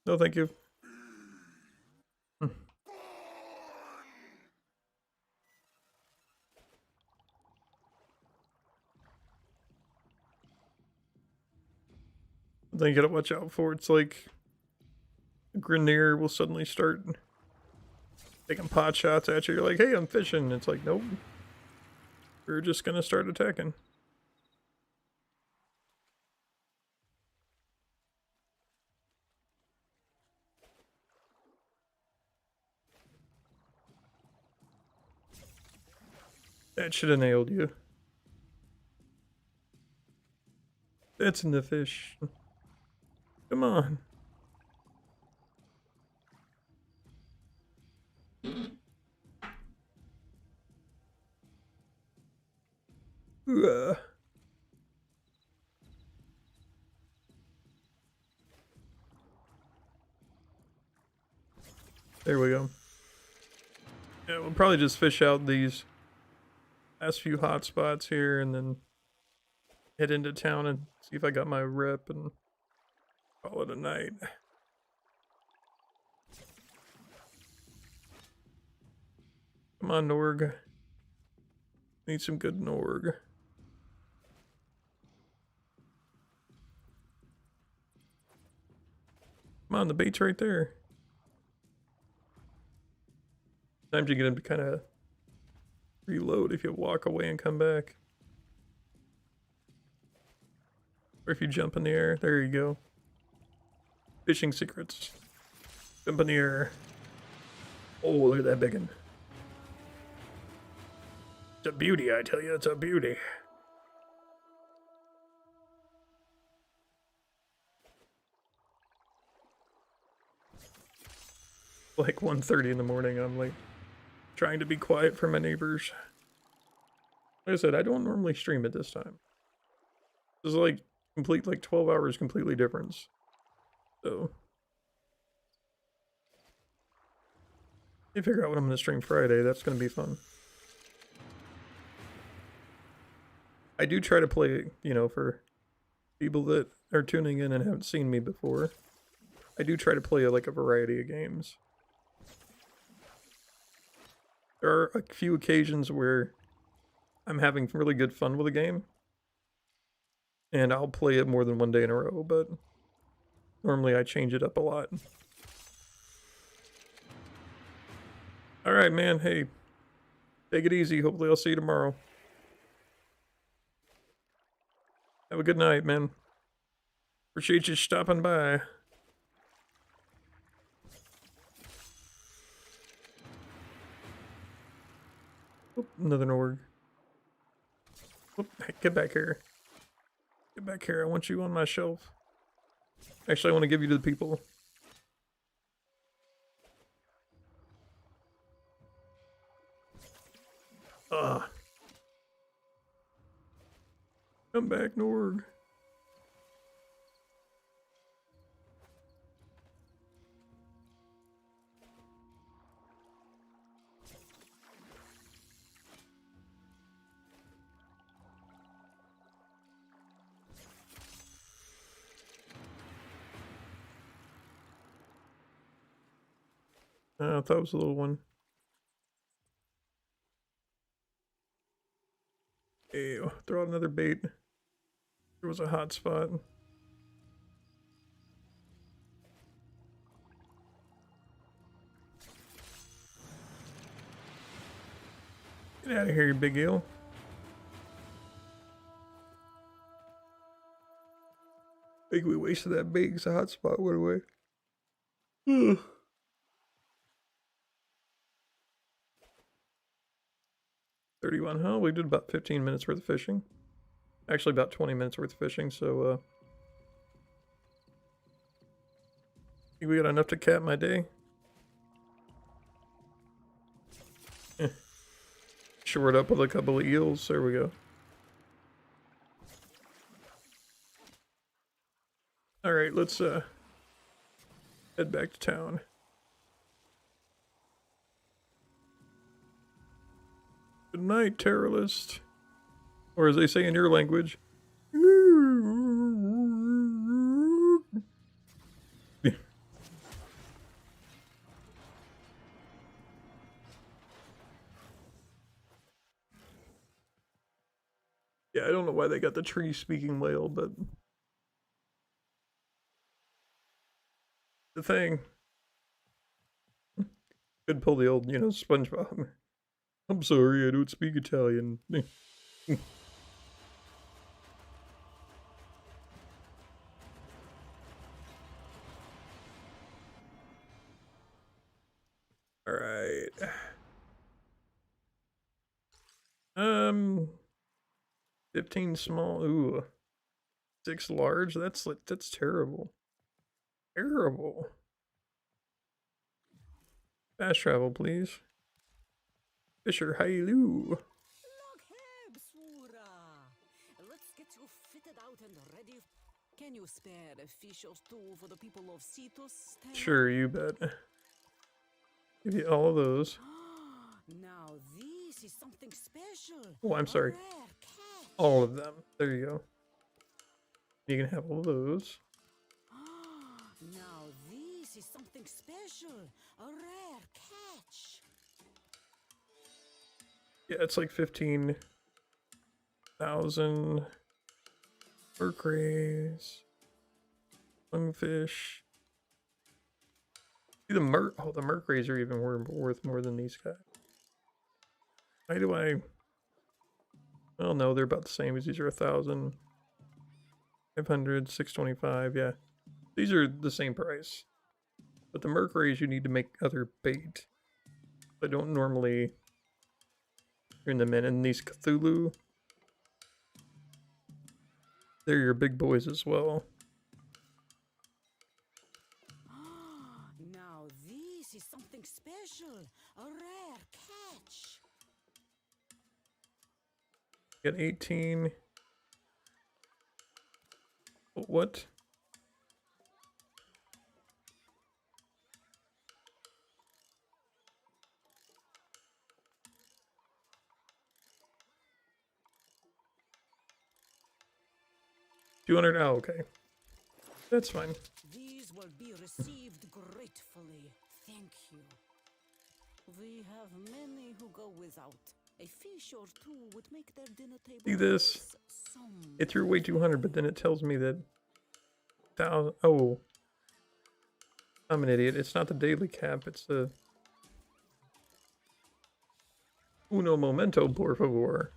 No, thank you. Then you gotta watch out for. It's like Grenier will suddenly start taking pot shots at you. You're like, hey, I'm fishing. It's like, nope. We're just gonna start attacking. That should have nailed you. That's in the fish. Come on. Ugh. There we go. Yeah, we'll probably just fish out these last few hot spots here and then head into town and see if I got my rep and call it a night. Come on, Norg. Need some good Norg. Come on, the bait's right there. Sometimes you get him to kind of reload if you walk away and come back. Or if you jump in the air. There you go. Fishing secrets. Jump in the air. Oh, look at that big one. It's a beauty, I tell you. It's a beauty. Like 1:30 in the morning, I'm like trying to be quiet for my neighbors. Like I said, I don't normally stream at this time. This is like complete, like 12 hours completely difference. So you figure out what I'm gonna stream Friday. That's gonna be fun. I do try to play, you know, for people that are tuning in and haven't seen me before. I do try to play like a variety of games. There are a few occasions where I'm having really good fun with a game, and I'll play it more than one day in a row, but normally I change it up a lot. Alright, man, hey, take it easy. Hopefully I'll see you tomorrow. Have a good night, man. Appreciate you stopping by. Oop, another org. Oop, get back here. Get back here. I want you on my shelf. Actually, I want to give you to the people. Ugh. Come back, Norg. I thought it was a little one. Hey, throw out another bait. There was a hot spot. Get out of here, you big eel. I think we wasted that bait because the hot spot went away. 31, huh? We did about 15 minutes worth of fishing. Actually, about 20 minutes worth of fishing, so, I think we got enough to cap my day. Shore it up with a couple of eels. There we go. Alright, let's, head back to town. Good night, terrorist. Or as they say in your language. Yeah, I don't know why they got the tree speaking whale, but the thing. Could pull the old, SpongeBob. I'm sorry, I don't speak Italian. Alright. 15 small. Ooh. 6 large? That's terrible. Terrible. Fast travel, please. Fisher Hailu.
Let's get you fitted out and ready. Can you spare a fish or two for the people of Cetus?
Sure, you bet. Give you all of those.
Now this is something special.
Oh, I'm sorry.
A rare catch.
All of them. There you go. You can have all of those.
Now this is something special. A rare catch.
Yeah, it's like 15,000 mercrays. Lungfish. See the mercrays are even worth more than these guys. Why do I? Oh no, they're about the same as these are 1,000. 500, 625, yeah. These are the same price. But the mercrays you need to make other bait. I don't normally turn them in. And these Cthulhu, they're your big boys as well.
Now this is something special. A rare catch.
Get 18. What? $200. Oh, okay. That's fine.
These will be received gratefully. Thank you. We have many who go without. A fish or two would make their dinner table.
See this? It threw away 200, but then it tells me that 1,000. Oh, I'm an idiot. It's not the daily cap. It's the uno momento, por favor.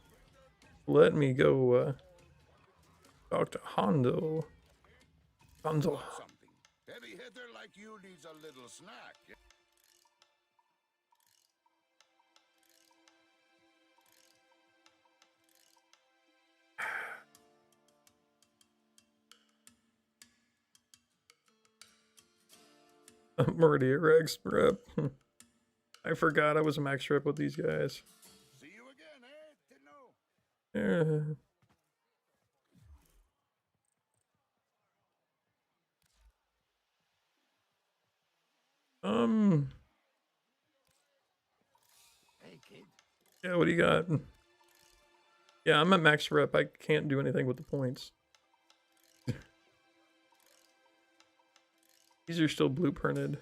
Let me go talk to Hondo. Gonzo.
Something. Heavy hitter like you needs a little snack.
I'm already a Rex rep. I forgot I was a max rep with these guys.
See you again, eh? Didn't know.
Yeah.
Hey, kid.
Yeah, what do you got? Yeah, I'm at max rep. I can't do anything with the points. These are still blueprinted.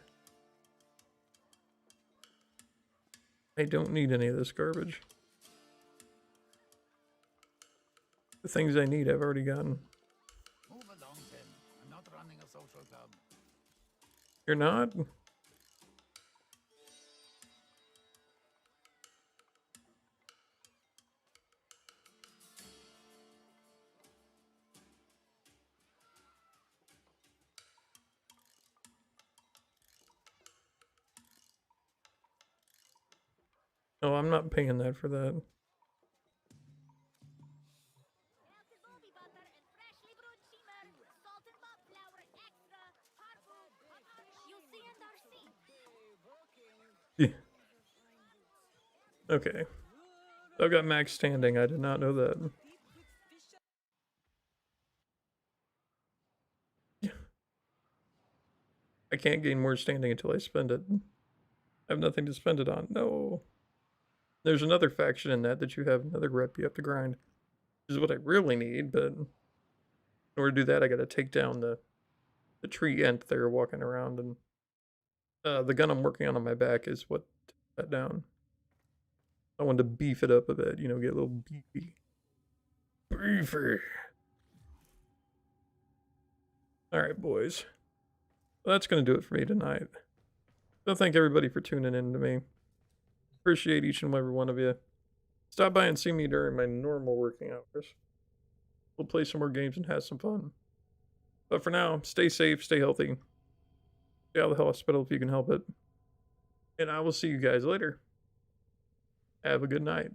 I don't need any of this garbage. The things I need I've already gotten.
Move along, then. I'm not running a social club.
You're not? No, I'm not paying that for that. Yeah. Okay. I've got max standing. I did not know that. I can't gain more standing until I spend it. I have nothing to spend it on. No. There's another faction in that you have another rep you have to grind. Which is what I really need, but in order to do that, I gotta take down the tree ant there walking around, and the gun I'm working on my back is what took that down. I wanted to beef it up a bit, you know, get a little beefy. Beefy. Alright, boys. Well, that's going to do it for me tonight. So thank everybody for tuning in to me. Appreciate each and every one of you. Stop by and see me during my normal working hours. We'll play some more games and have some fun. But for now, stay safe, stay healthy. Stay out of the hospital if you can help it. And I will see you guys later. Have a good night.